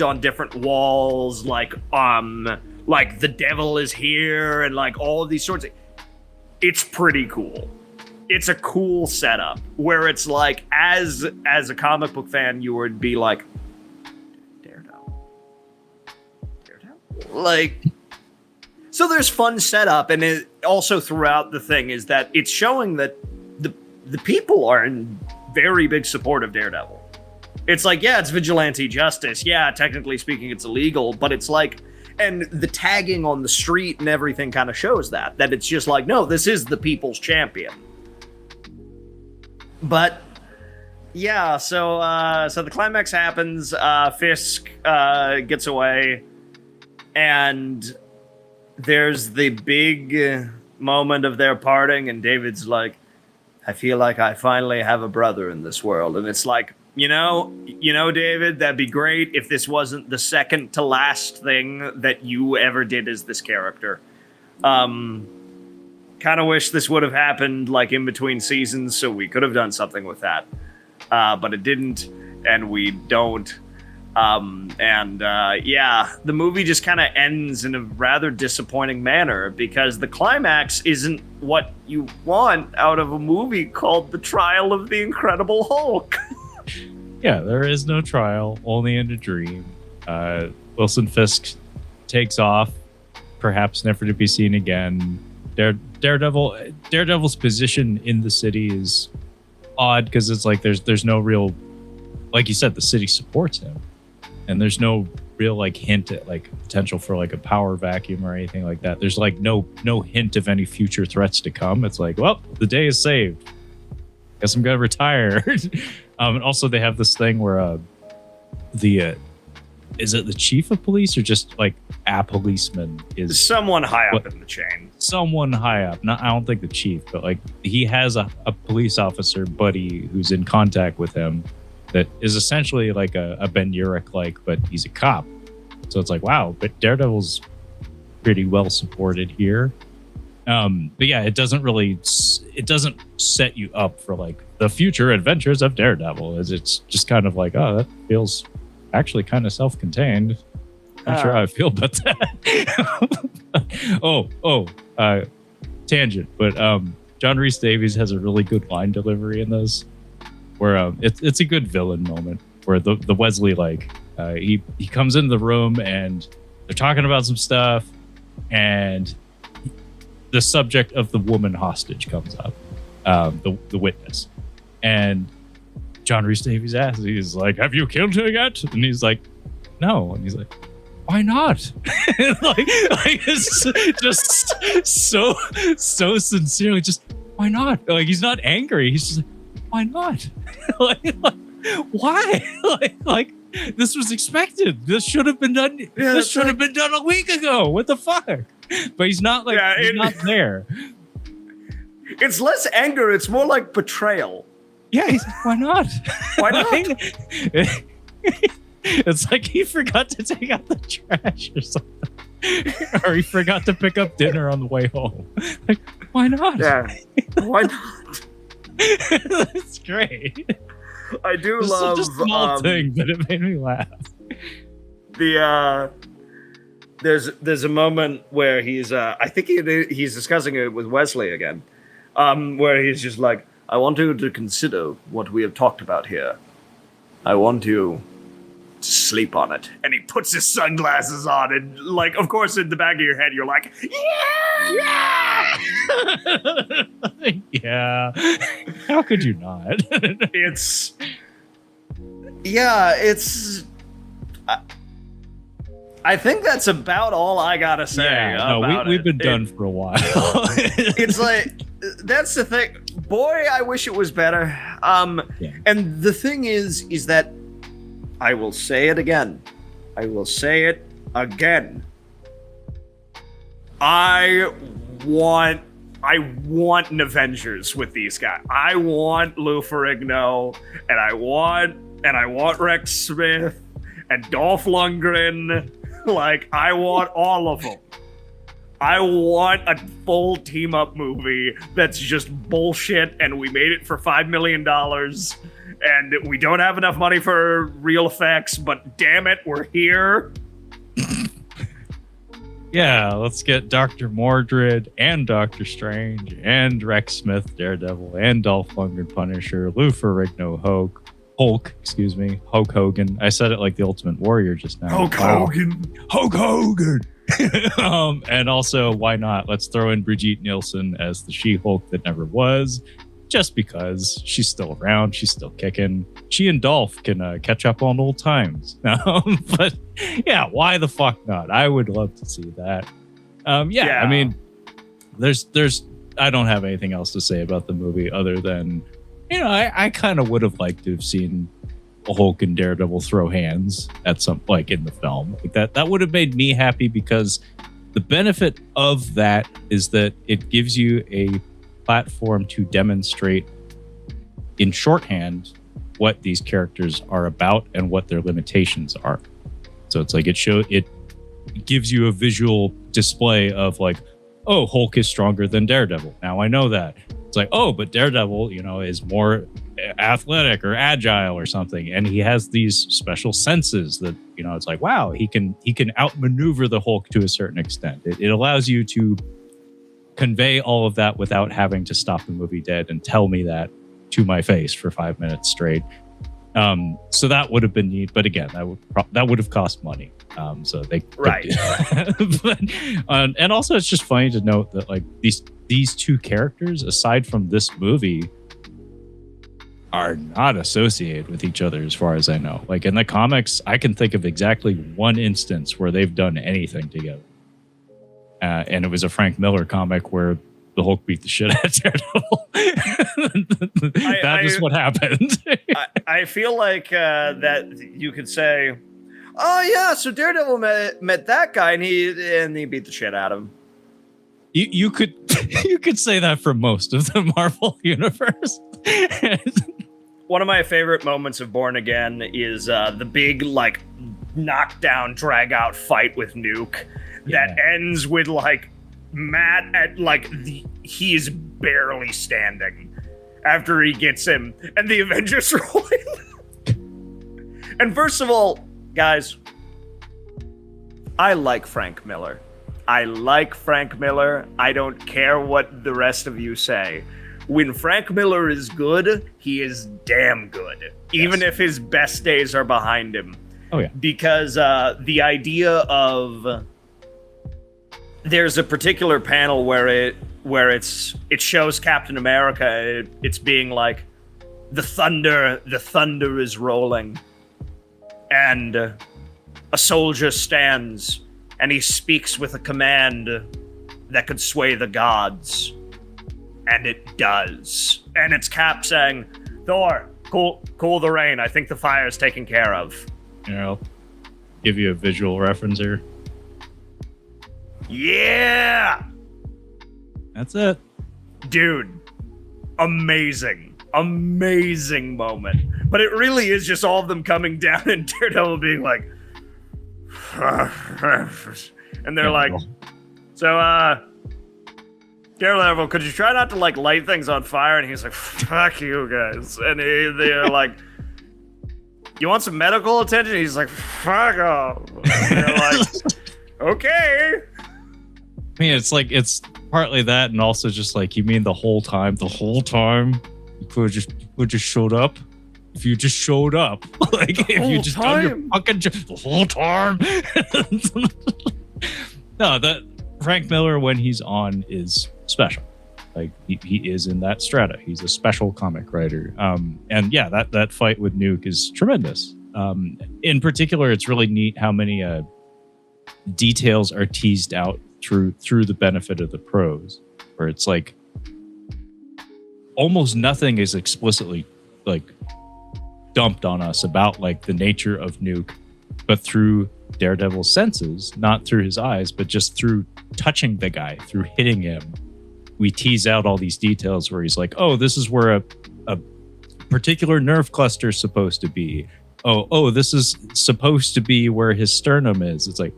on different walls, like the devil is here, and like all of these sorts of. It's pretty cool. It's a cool setup where it's like, as a comic book fan, you would be like, Daredevil, like. So there's fun setup, and it also throughout the thing is that it's showing that the people are in very big support of Daredevil. It's like, yeah, it's vigilante justice. Yeah, technically speaking, it's illegal, but it's like, and the tagging on the street and everything kind of shows that it's just like, no, this is the people's champion. But yeah, so the climax happens. Fisk gets away, and there's the big moment of their parting, and David's like, I feel like I finally have a brother in this world. And it's like, you know, David, that'd be great if this wasn't the second to last thing that you ever did as this character. Kind of wish this would have happened like in between seasons, so we could have done something with that. But it didn't, and we don't. Yeah, the movie just kind of ends in a rather disappointing manner because the climax isn't what you want out of a movie called The Trial of the Incredible Hulk.
Yeah, there is no trial, only in a dream. Wilson Fisk takes off, perhaps never to be seen again. Daredevil's position in the city is odd because it's like there's no real, like you said, the city supports him, and there's no real like hint at like potential for like a power vacuum or anything like that. There's like no hint of any future threats to come. It's like, well, the day is saved. Guess I'm gonna retire. And also they have this thing where is it the chief of police or just like a policeman is
someone high up in the chain? Someone
high up. Not, I don't think the chief, but like he has a police officer buddy who's in contact with him that is essentially like a Ben Urich like, but he's a cop. So it's like, wow, but Daredevil's pretty well supported here. But yeah, it doesn't set you up for like the future adventures of Daredevil. It's just kind of like, oh, that feels actually kind of self-contained. Not sure how I feel about that. Tangent. But John Rhys Davies has a really good line delivery in this, where it's a good villain moment where the Wesley he comes into the room and they're talking about some stuff, and the subject of the woman hostage comes up, the witness, and John Rhys Davies asks, he's like, "Have you killed her yet?" And he's like, "No." And he's like, "Why not?" like it's just so sincerely, just why not? Like he's not angry. He's just like, why not? like why? like this was expected. This should have been done.
Yeah,
this should have been done a week ago. What the fuck? But he's not like he's not there.
It's less anger. It's more like betrayal.
Yeah, he's like, why not?
Why not?
It's like he forgot to take out the trash or something. Or he forgot to pick up dinner on the way home. Like, why not?
Yeah. Why not?
That's great.
I do
It's
love
such a small thing, but it made me laugh.
There's a moment where he's I think he's discussing it with Wesley again, where he's just like, I want you to consider what we have talked about here. I want you to sleep on it. And he puts his sunglasses on, and like, of course, in the back of your head, you're like, yeah,
yeah. How could you not?
I think that's about all I gotta say.
Yeah, no, we've been done for a while.
It's like, that's the thing. Boy, I wish it was better.
Yeah.
And the thing is that I will say it again. I want I want an Avengers with these guys. I want Lou Ferrigno, and I want Rex Smith and Dolph Lundgren. Like, I want all of them. I want a full team-up movie that's just bullshit, and we made it for $5 million, and we don't have enough money for real effects, but damn it, we're here.
Yeah, let's get Dr. Mordred and Doctor Strange and Rex Smith, Daredevil, and Dolph Lundgren, Punisher, Lou Ferrigno, Hulk, Hulk Hogan. I said it like the Ultimate Warrior just now.
Hulk Hogan.
And also, why not? Let's throw in Brigitte Nielsen as the She-Hulk that never was, just because she's still around, she's still kicking. She and Dolph can catch up on old times. But yeah, why the fuck not? I would love to see that. I mean, there's I don't have anything else to say about the movie other than, I kind of would have liked to have seen Hulk and Daredevil throw hands at some, like, in the film. Like that would have made me happy, because the benefit of that is that it gives you a platform to demonstrate in shorthand what these characters are about and what their limitations are. So it's like it gives you a visual display of, like, oh, Hulk is stronger than Daredevil. Now I know that. It's like, oh, but Daredevil, is more athletic or agile or something, and he has these special senses that, it's like, wow, he can outmaneuver the Hulk to a certain extent. It allows you to convey all of that without having to stop the movie dead and tell me that to my face for 5 minutes straight. So that would have been neat, but again, that would have cost money. So they
right.
But, and also, it's just funny to note that, like, these two characters, aside from this movie, are not associated with each other as far as I know. Like, in the comics, I can think of exactly one instance where they've done anything together. And it was a Frank Miller comic where the Hulk beat the shit out of Daredevil. That is what happened.
I feel like that you could say, oh yeah, so Daredevil met that guy and he beat the shit out of him.
You could say that for most of the Marvel universe.
One of my favorite moments of Born Again is the big, like, knockdown, drag out fight with Nuke that ends with, like, Matt at, like, he is barely standing after he gets him, and the Avengers roll in. And first of all, guys, I like Frank Miller. I don't care what the rest of you say. When Frank Miller is good, he is damn good, even if his best days are behind him.
Oh yeah.
Because the idea of, there's a particular panel where it shows Captain America. It's being like, the thunder is rolling, and a soldier stands and he speaks with a command that could sway the gods, and it does. And it's Cap saying, Thor, cool the rain. I think the fire's taken care of.
I'll give you a visual reference here.
Yeah!
That's it.
Dude, amazing moment. But it really is just all of them coming down and Daredevil being like, and they're like, so, Daredevil, could you try not to, like, light things on fire? And he's like, fuck you guys. And they're like, you want some medical attention? He's like, fuck off. And they're like, okay.
I mean, it's partly that, and also just like, you mean the whole time you could just showed up. If you just showed up, like, if you just done your fucking the whole time. No, that Frank Miller, when he's on, is special. Like, he is in that strata. He's a special comic writer. And yeah, that fight with Nuke is tremendous. In particular, it's really neat how many details are teased out through the benefit of the prose, where it's like almost nothing is explicitly, like, dumped on us about, like, the nature of Nuke, but through Daredevil's senses, not through his eyes, but just through touching the guy, through hitting him. we tease out all these details where he's like, oh, this is where a particular nerve cluster is supposed to be. Oh, this is supposed to be where his sternum is. It's like,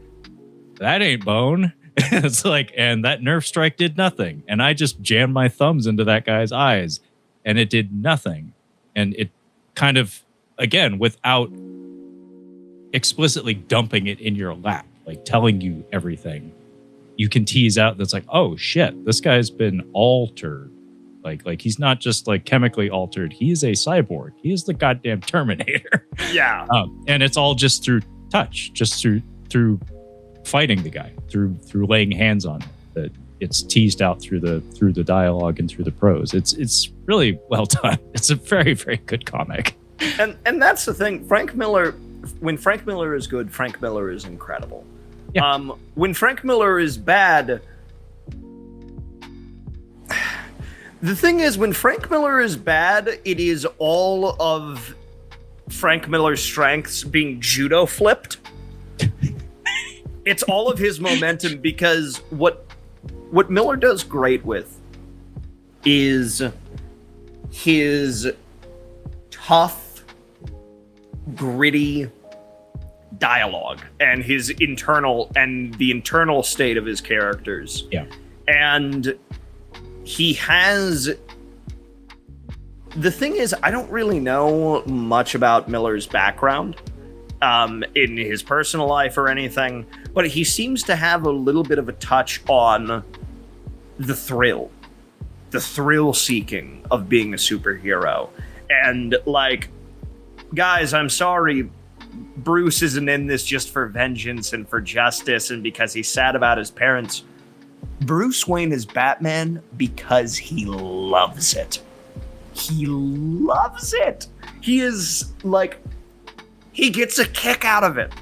that ain't bone. It's like, and that nerve strike did nothing. And I just jammed my thumbs into that guy's eyes and it did nothing. And it kind of, again, without explicitly dumping it in your lap, like telling you everything, you can tease out that's like, oh shit, this guy's been altered. Like he's not just like chemically altered. He is a cyborg. He is the goddamn Terminator.
Yeah.
And it's all just through touch, just through fighting the guy, through laying hands on him. That it's teased out through the dialogue and through the prose. It's really well done. It's a very, very good comic.
And that's the thing. Frank Miller, when Frank Miller is good, Frank Miller is incredible.
Yeah.
When Frank Miller is bad, the thing is, when Frank Miller is bad, it is all of Frank Miller's strengths being judo flipped. It's all of his momentum, because what Miller does great with is his tough, gritty dialogue and his internal and the internal state of his characters.
Yeah.
And he has, the thing is, I don't really know much about Miller's background in his personal life or anything, but he seems to have a little bit of a touch on the thrill seeking of being a superhero. And like, guys, I'm sorry, Bruce isn't in this just for vengeance and for justice and because he's sad about his parents. Bruce Wayne is Batman because he loves it. He loves it. He is like, he gets a kick out of it.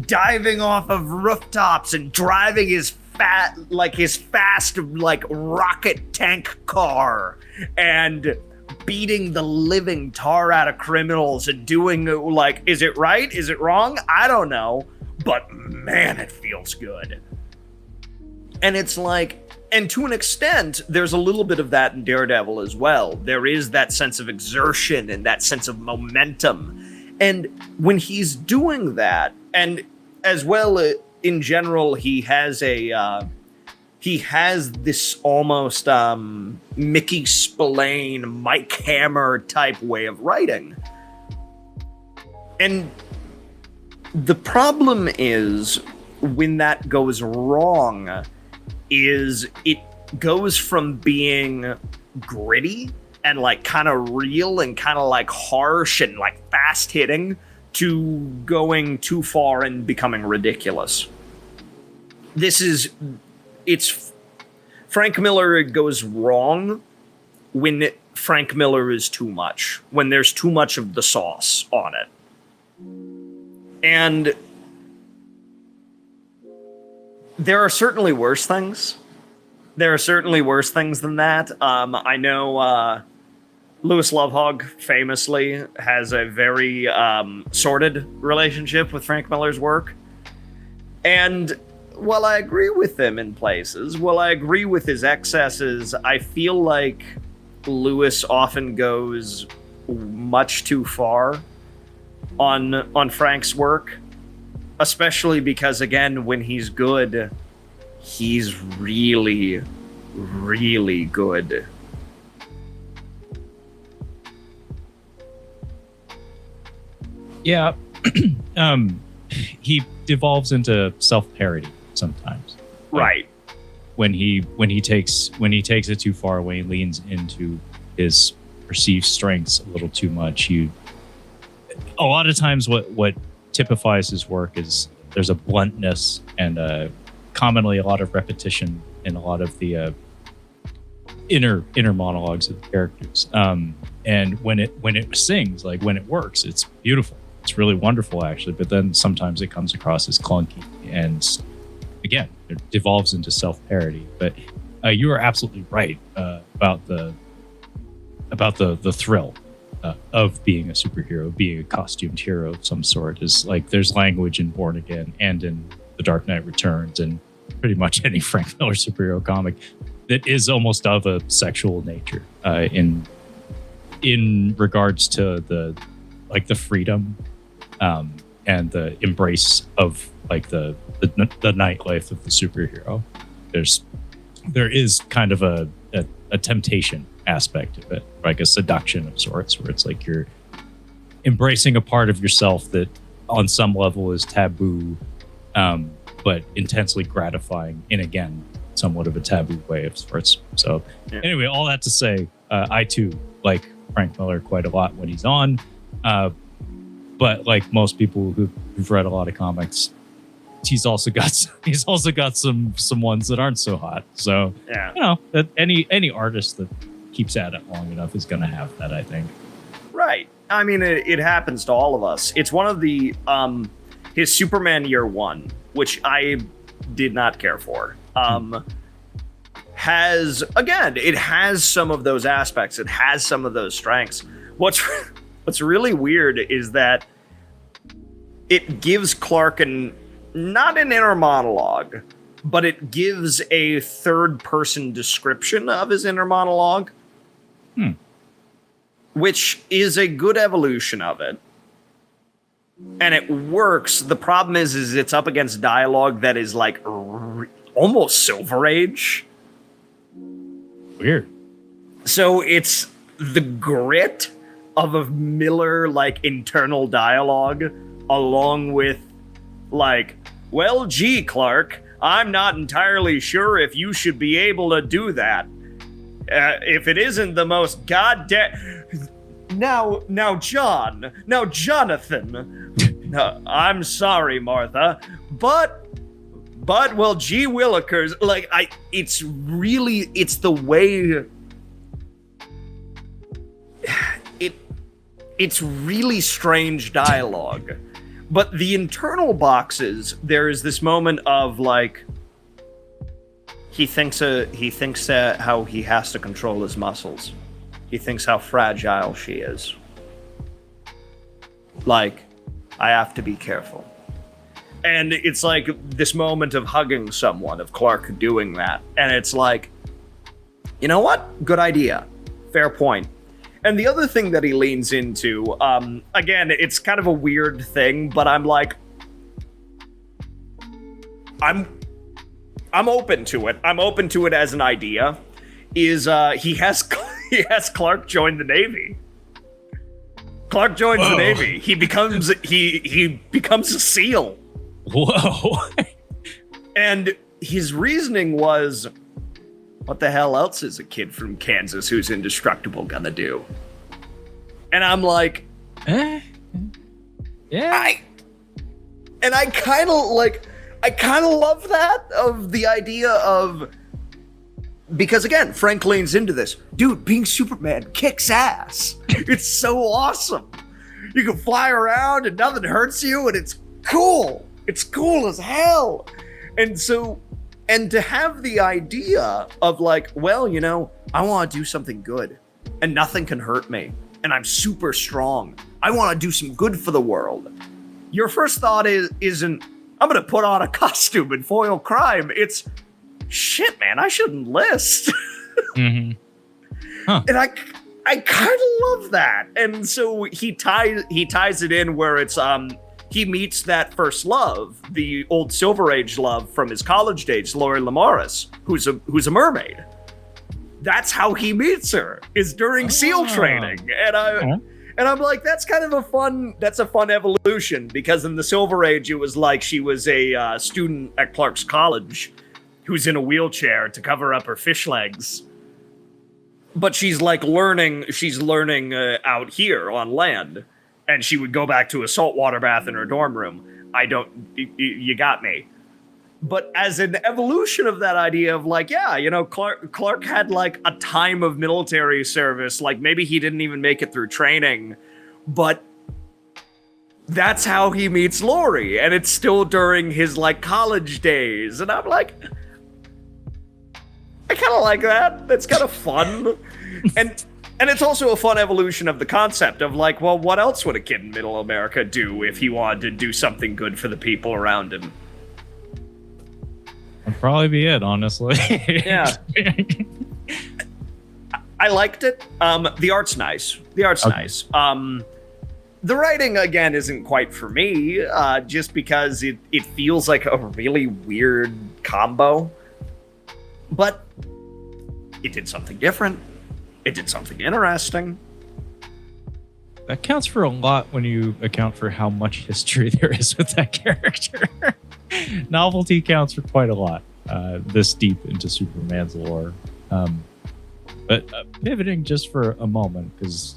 Diving off of rooftops and driving his fast like rocket tank car and beating the living tar out of criminals and doing like, is it right? Is it wrong? I don't know. But man, it feels good. And it's like, and to an extent, there's a little bit of that in Daredevil as well. There is that sense of exertion and that sense of momentum. And when he's doing that, and as well in general, he has this almost Mickey Spillane, Mike Hammer type way of writing. And the problem is when that goes wrong is it goes from being gritty and like kind of real and kind of like harsh and like fast hitting to going too far and becoming ridiculous. It's Frank Miller goes wrong when Frank Miller is too much, when there's too much of the sauce on it. And there are certainly worse things. There are certainly worse things than that. I know Louis Lovehog famously has a very sordid relationship with Frank Miller's work. And while I agree with him in places, while I agree with his excesses, I feel like Louis often goes much too far on Frank's work. Especially because, again, when he's good, he's really, really good.
Yeah. He devolves into self-parody sometimes.
Right.
When he takes it too far, when he leans into his perceived strengths a little too much, a lot of times what typifies his work is there's a bluntness and commonly a lot of repetition in a lot of the inner monologues of the characters. And when it sings, like when it works, it's beautiful. It's really wonderful, actually. But then sometimes it comes across as clunky, and again, it devolves into self-parody. But you are absolutely right about the thrill of being a superhero, being a costumed hero of some sort. Is like there's language in Born Again and in The Dark Knight Returns and pretty much any Frank Miller superhero comic that is almost of a sexual nature in regards to the freedom and the embrace of like the nightlife of the superhero. There is kind of a temptation aspect of it, like a seduction of sorts, where it's like you're embracing a part of yourself that on some level is taboo, but intensely gratifying in, again, somewhat of a taboo way of sorts. So anyway, all that to say, I too like Frank Miller quite a lot when he's on, but like most people who've read a lot of comics, he's also got some ones that aren't so hot. So that any artist that keeps at it long enough is going to have that, I think.
Right. I mean, it happens to all of us. It's one of the his Superman Year One, which I did not care for. Has some of those aspects. It has some of those strengths. What's really weird is that it gives Clark not an inner monologue, but it gives a third-person description of his inner monologue, which is a good evolution of it. And it works. The problem is it's up against dialogue that is like almost Silver Age.
Weird.
So it's the grit of a Miller like internal dialogue, along with like, well, gee, Clark, I'm not entirely sure if you should be able to do that. If it isn't the most goddamn... Now, Jonathan. I'm sorry, Martha, but well, gee willikers, like it's the way it's really strange dialogue. But the internal boxes, there is this moment of like he thinks how he has to control his muscles. He thinks how fragile she is. Like, I have to be careful. And it's like this moment of hugging someone, of Clark doing that. And it's like, you know what? Good idea. Fair point. And the other thing that he leans into, again, it's kind of a weird thing, but I'm like, I'm open to it. I'm open to it as an idea. Is he has Clark join the Navy. Clark joins the Navy. He becomes a SEAL.
Whoa.
And his reasoning was, what the hell else is a kid from Kansas who's indestructible gonna do? And I'm like,
yeah.
I kind of love that, of the idea of, because again, Frank leans into this. Dude, being Superman kicks ass. It's so awesome. You can fly around and nothing hurts you, and it's cool. It's cool as hell. And so, and to have the idea of like, well, you know, I want to do something good and nothing can hurt me. And I'm super strong. I want to do some good for the world. Your first thought isn't, I'm going to put on a costume and foil crime. It's, shit, man, I should enlist.
Mm-hmm. Huh.
And I kind of love that. And so he ties it in where it's he meets that first love, the old Silver Age love from his college days, Lori Lamaris, who's a mermaid. That's how he meets her, is during SEAL training. And I'm like, that's kind of a fun evolution, because in the Silver Age, it was like she was a student at Clark's college who's in a wheelchair to cover up her fish legs. But she's learning out here on land. And she would go back to a saltwater bath in her dorm room. You got me. But as an evolution of that idea of like, yeah, you know, Clark had like a time of military service. Like maybe he didn't even make it through training, but that's how he meets Lori. And it's still during his like college days. And I'm like, I kind of like that. That's kind of fun. And it's also a fun evolution of the concept of like, well, what else would a kid in middle America do if he wanted to do something good for the people around him?
probably be it, honestly.
Yeah. I liked it. The art's nice. Nice. The writing, again, isn't quite for me, just because it feels like a really weird combo. But it did something different. It did something interesting.
That counts for a lot when you account for how much history there is with that character. Novelty counts for quite a lot, this deep into Superman's lore. But pivoting just for a moment, because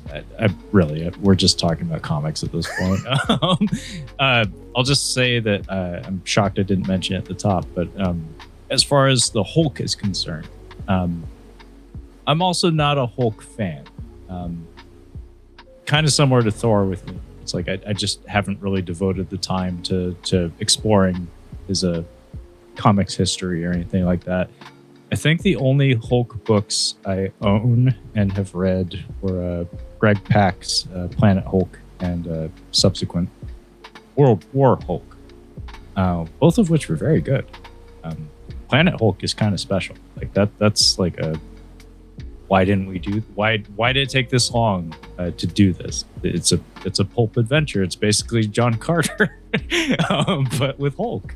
we're just talking about comics at this point. I'll just say that I'm shocked I didn't mention it at the top, but as far as the Hulk is concerned, I'm also not a Hulk fan. Kind of similar to Thor with me. It's like I just haven't really devoted the time to exploring his comics history or anything like that. I think the only Hulk books I own and have read were Greg Pak's Planet Hulk and subsequent World War Hulk, both of which were very good. Planet Hulk is kind of special. Like that's like a why did it take this long to do this? It's a pulp adventure. It's basically John Carter, but with Hulk.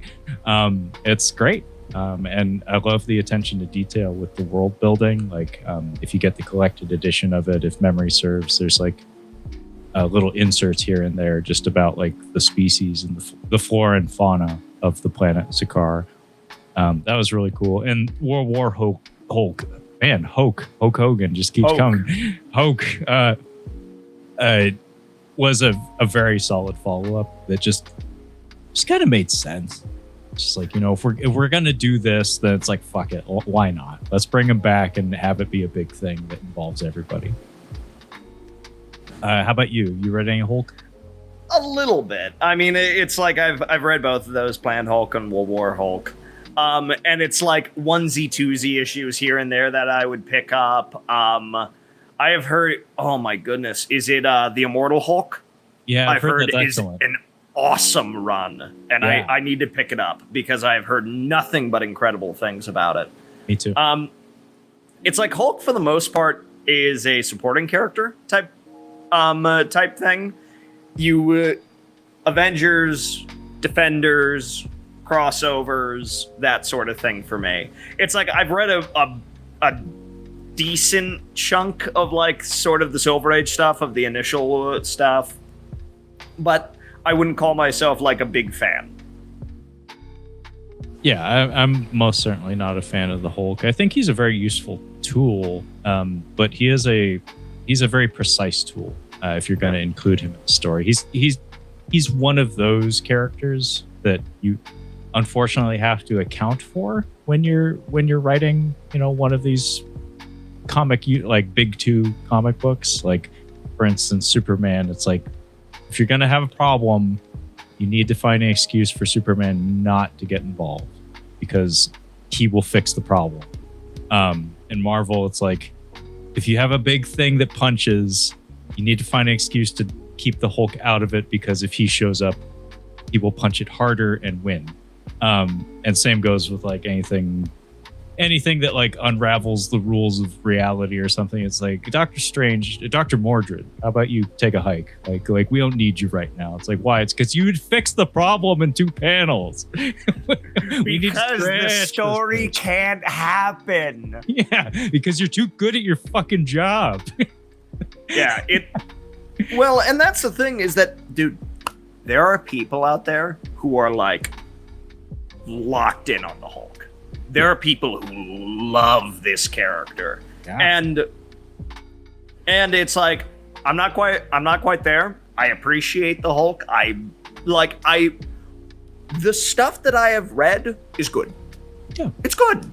It's great. And I love the attention to detail with the world building. Like, if you get the collected edition of it, if memory serves, there's like little inserts here and there just about like the species and the flora and fauna of the planet Sakaar. That was really cool. And World War Hulk. Man, Hulk Hogan just keeps coming. Hulk was a very solid follow-up that just kind of made sense. Just like, if we're gonna do this, then it's like, fuck it, why not? Let's bring him back and have it be a big thing that involves everybody. How about you? You read any Hulk?
A little bit. I mean, it's like I've read both of those, Planet Hulk and World War Hulk. And it's like onesie twosie issues here and there that I would pick up. I have heard, oh my goodness, is it the Immortal Hulk?
Yeah, I've heard that's
is
excellent.
An awesome run, and yeah. I need to pick it up because I've heard nothing but incredible things about it.
Me too.
It's like Hulk for the most part is a supporting character type thing. You Avengers, Defenders, crossovers, that sort of thing for me. It's like I've read a decent chunk of like sort of the Silver Age stuff, of the initial stuff, but I wouldn't call myself like a big fan.
Yeah, I'm most certainly not a fan of the Hulk. I think he's a very useful tool, but he's a very precise tool. If you're going to include him in the story, he's one of those characters that you unfortunately have to account for when you're writing, one of these like big two comic books. Like, for instance, Superman. It's like, if you're going to have a problem, you need to find an excuse for Superman not to get involved because he will fix the problem. In Marvel, it's like, if you have a big thing that punches, you need to find an excuse to keep the Hulk out of it because if he shows up, he will punch it harder and win. And same goes with like anything that like unravels the rules of reality or something. It's like, Doctor Strange, Dr. Mordred, how about you take a hike? Like we don't need you right now. It's like, why? It's because you would fix the problem in 2 panels.
Because the story can't happen.
Yeah, because you're too good at your fucking job.
Yeah, well, and that's the thing is that, dude, there are people out there who are like locked in on the Hulk. There are people who love this character. Yeah. And it's like, I'm not quite there. I appreciate the Hulk. The stuff that I have read is good.
Yeah.
It's good.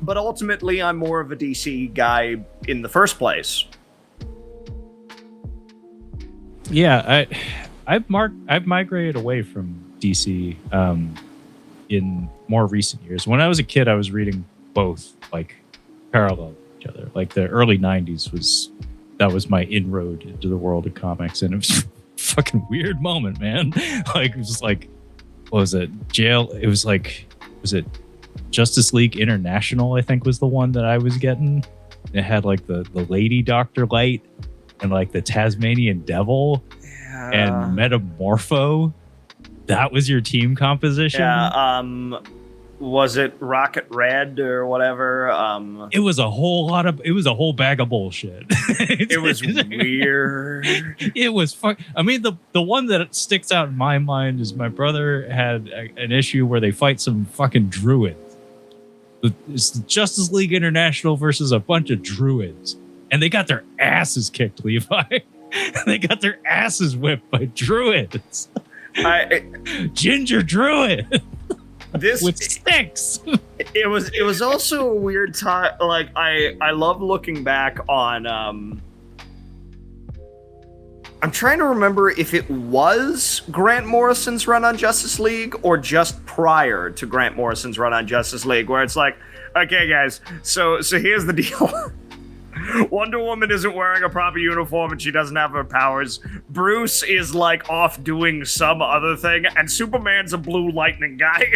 But ultimately I'm more of a DC guy in the first place.
Yeah, I've migrated away from DC in more recent years. When I was a kid, I was reading both like parallel to each other. Like the early 90s was my inroad into the world of comics, and it was a fucking weird moment, man. Like, it was like, what was it? Jail. It was like, was it Justice League International, I think, was the one that I was getting. It had like the Lady Dr. Light and like the Tasmanian Devil and Metamorpho. That was your team composition?
Yeah, was it Rocket Red or whatever?
It was a whole bag of bullshit.
It was weird.
It was I mean, the one that sticks out in my mind is my brother had an issue where they fight some fucking druids. It's the Justice League International versus a bunch of druids. And they got their asses kicked, Levi. They got their asses whipped by druids. Ginger druid. With sticks.
It was also a weird time. Like I love looking back on. I'm trying to remember if it was Grant Morrison's run on Justice League or just prior to Grant Morrison's run on Justice League, where it's like, okay, guys, so here's the deal. Wonder Woman isn't wearing a proper uniform and she doesn't have her powers. Bruce is like off doing some other thing, and Superman's a blue lightning guy.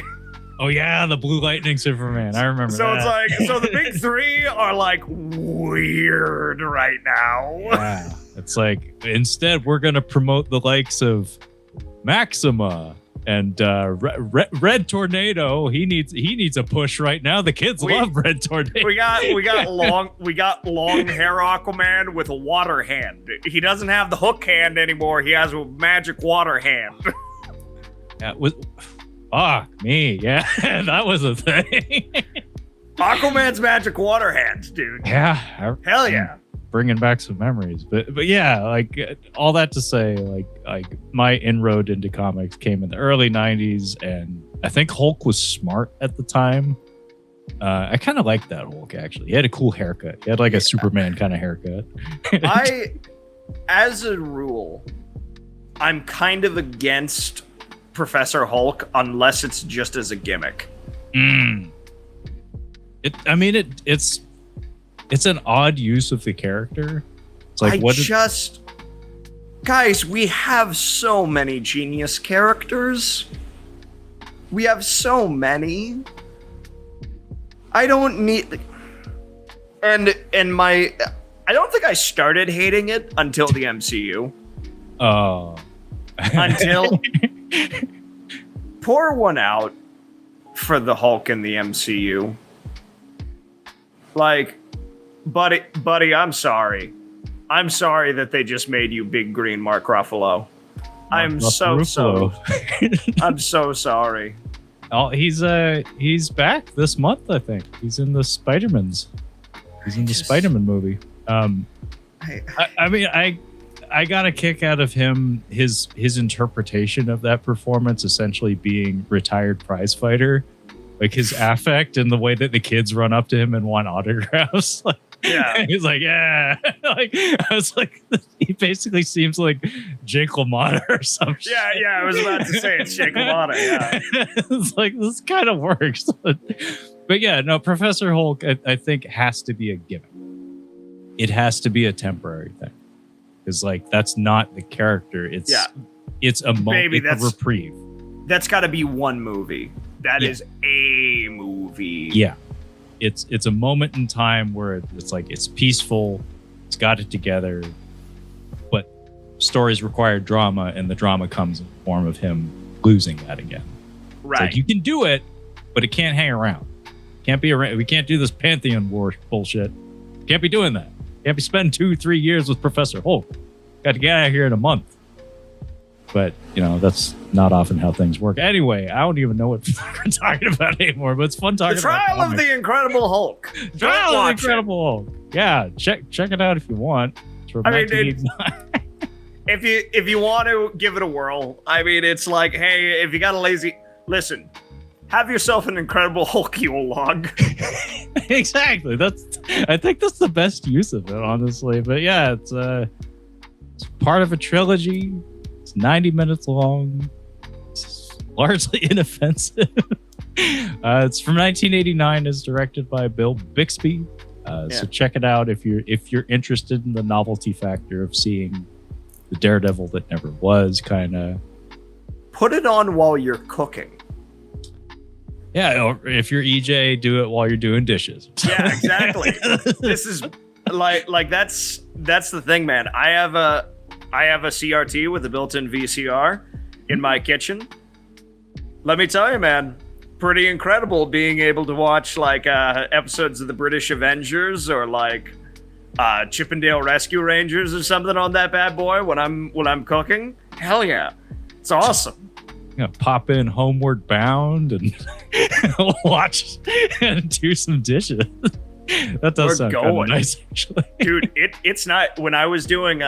Oh yeah, the Blue Lightning Superman. I remember
so
that.
It's like, so the big three are like weird right now.
Yeah. It's like, instead we're going to promote the likes of Maxima and Red Tornado. He needs a push right now. The kids love Red Tornado.
We got long hair Aquaman with a water hand. He doesn't have the hook hand anymore. He has a magic water hand.
That was me. Yeah, that was a thing.
Aquaman's magic water hands, dude.
Yeah.
Hell yeah.
Bringing back some memories, but yeah, like all that to say, like my inroad into comics came in the early 90s, and I think Hulk was smart at the time. I kind of liked that Hulk, actually. He had a cool haircut. He had like a Superman kind of haircut.
As a rule, I'm kind of against Professor Hulk unless it's just as a gimmick.
It's an odd use of the character. It's like,
guys, we have so many genius characters. We have so many. I don't need, I don't think I started hating it until the MCU.
Oh.
Until pour one out for the Hulk in the MCU. Like, buddy, I'm sorry. I'm sorry that they just made you big green Mark Ruffalo. I'm so sorry.
Oh, he's back this month, I think. He's in the Spider-Man's. He's in the Spider-Man movie. I got a kick out of him, his interpretation of that performance essentially being retired prize fighter. Like his affect and the way that the kids run up to him and want autographs. Like, yeah. He's like, yeah. Like, I was like, he basically seems like Jake LaMotta or some shit.
Yeah, I was about to say it's Jake LaMotta, yeah.
It's like, this kind of works. But yeah, no, Professor Hulk, I think, has to be a gimmick. It has to be a temporary thing. Because, like, that's not the character. It's a moment, it's a reprieve.
That's got to be one movie. That is a movie.
Yeah. It's a moment in time where it's like, it's peaceful, it's got it together, but stories require drama, and the drama comes in the form of him losing that again.
Right.
Like, you can do it, but it can't hang around. Can't be around. We can't do this Pantheon War bullshit. Can't be doing that. Can't be spending 2-3 years with Professor Hulk. Got to get out of here in a month. But, you know, that's not often how things work. Anyway, I don't even know what we're talking about anymore, but it's fun talking about
The Trial of the Incredible Hulk.
Trial of the Incredible Hulk. Yeah, check it out if you want.
If you want to give it a whirl, I mean, it's like, hey, if you got a lazy... Listen, have yourself an Incredible Hulk Yule log.
Exactly. I think that's the best use of it, honestly. But yeah, it's part of a trilogy. 90 minutes long. It's largely inoffensive. It's from 1989. It's directed by Bill Bixby. So check it out if you're interested in the novelty factor of seeing the Daredevil that never was. Kind of
put it on while you're cooking.
Yeah, or if you're EJ, do it while you're doing dishes.
Yeah, exactly. This is like that's the thing, man. I have a CRT with a built-in VCR in my kitchen. Let me tell you, man, pretty incredible being able to watch like episodes of the British Avengers or like Chippendale Rescue Rangers or something on that bad boy when I'm cooking. Hell yeah, it's awesome.
Pop in Homeward Bound and watch and do some dishes. That does sound kind of nice, actually.
Dude, it's not when I was doing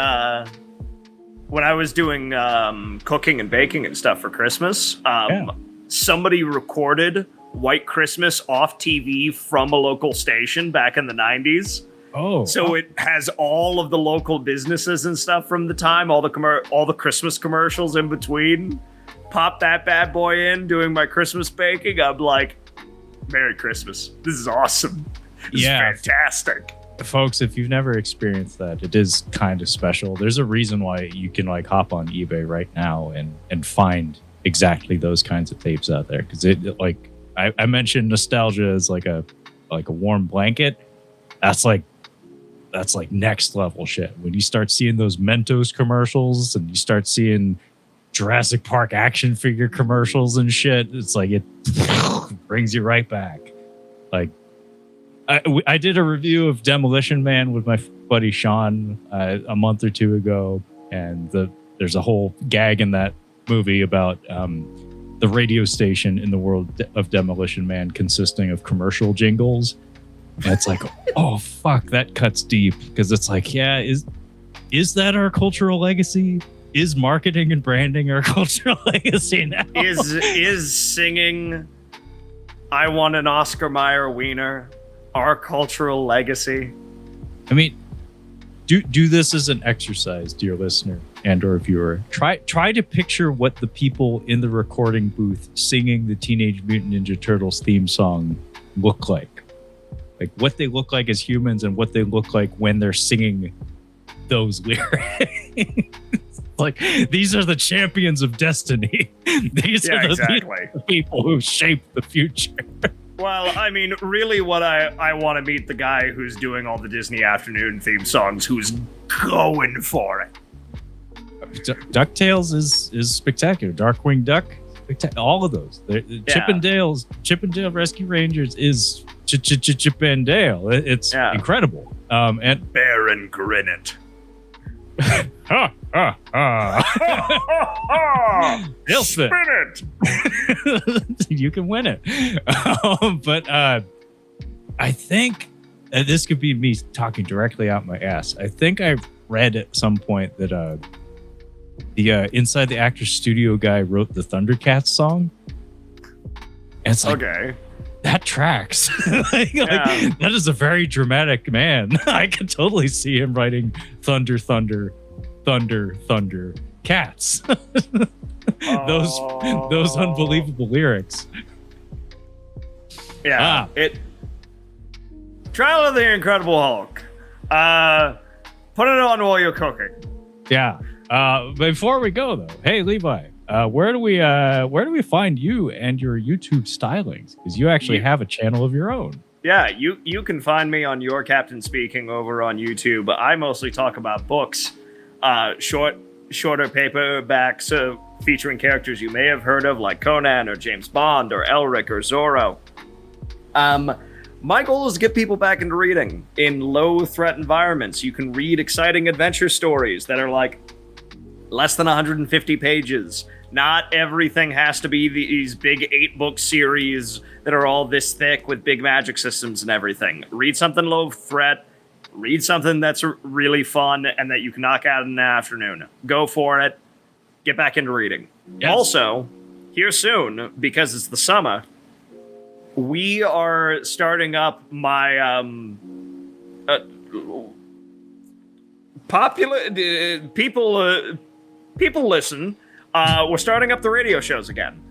cooking and baking and stuff for Christmas. Somebody recorded White Christmas off TV from a local station back in the 90s.
Oh,
so it has all of the local businesses and stuff from the time, all the Christmas commercials in between. Pop that bad boy in, doing my Christmas baking. I'm like, Merry Christmas. This is awesome. This is fantastic.
Folks, if you've never experienced that, it is kind of special. There's a reason why you can like hop on eBay right now and find exactly those kinds of tapes out there. Because it like I mentioned nostalgia as like a warm blanket. That's like next level shit. When you start seeing those Mentos commercials and you start seeing Jurassic Park action figure commercials and shit, it's like it brings you right back. Like I did a review of Demolition Man with my buddy Sean a month or two ago, and there's a whole gag in that movie about the radio station in the world of Demolition Man consisting of commercial jingles. And it's like, oh fuck, that cuts deep, because it's like, yeah, is that our cultural legacy? Is marketing and branding our cultural legacy now?
Is singing "I Want an Oscar Mayer Wiener" our cultural legacy?
I mean, do this as an exercise, dear listener and or viewer. Try to picture what the people in the recording booth singing the Teenage Mutant Ninja Turtles theme song look like what they look like as humans and what they look like when they're singing those lyrics. Like, these are the champions of destiny. These are the people who shape the future.
Well, I mean, really what I want to meet the guy who's doing all the Disney Afternoon theme songs, who's going for it.
DuckTales is spectacular. Darkwing Duck, all of those. Chippendale Rescue Rangers is Chippendale. It's incredible. And
Baron Grinnet.
He'll
spin it.
You can win it. But I think this could be me talking directly out my ass. I think I read at some point that the Inside the Actors Studio guy wrote the Thundercats song. And it's like, okay, that tracks. like, that is a very dramatic man. I could totally see him writing Thunder, Thunder, Thunder, Thunder, Cats. those unbelievable lyrics.
Yeah. Trial of the Incredible Hulk. Put it on while you're cooking.
Yeah. Before we go though, hey Levi, where do we find you and your YouTube stylings? Because you actually have a channel of your own.
Yeah, you can find me on Your Captain Speaking over on YouTube. I mostly talk about books, shorter paperbacks featuring characters you may have heard of, like Conan or James Bond or Elric or Zorro. My goal is to get people back into reading in low-threat environments. You can read exciting adventure stories that are like less than 150 pages. Not everything has to be these big 8-book series that are all this thick with big magic systems and everything. Read something low-threat. Read something that's really fun and that you can knock out in an afternoon. Go for it. Get back into reading. Yes. Also, here soon, because it's the summer, we are starting up my people listen. We're starting up the radio shows again.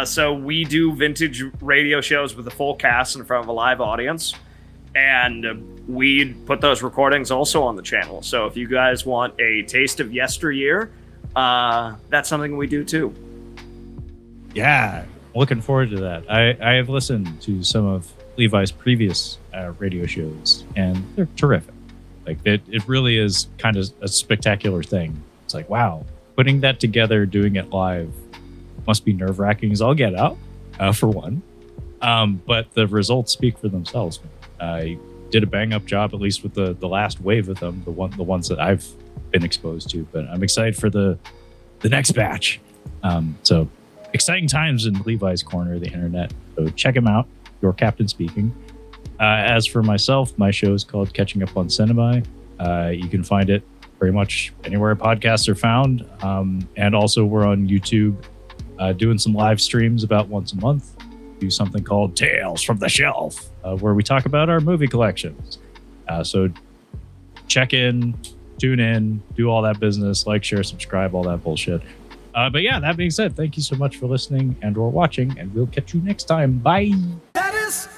So we do vintage radio shows with a full cast in front of a live audience, and we put those recordings also on the channel. So if you guys want a taste of yesteryear, that's something we do too.
Yeah. looking forward to that. I have listened to some of Levi's previous radio shows, and they're terrific. Like it really is kind of a spectacular thing. It's like, wow, putting that together, doing it live must be nerve-wracking as all get out, for one. But the results speak for themselves. I did a bang-up job, at least with the last wave of them, the ones that I've been exposed to. But I'm excited for the next batch. So exciting times in Levi's corner of the internet. So check him out. Your captain speaking. As for myself, my show is called Catching Up on Cinema. You can find it pretty much anywhere podcasts are found. And also we're on YouTube doing some live streams about once a month. Do something called Tales from the Shelf, where we talk about our movie collections. So check in, tune in, do all that business, like, share, subscribe, all that bullshit. But yeah, that being said, thank you so much for listening and or watching, and we'll catch you next time. Bye.
That is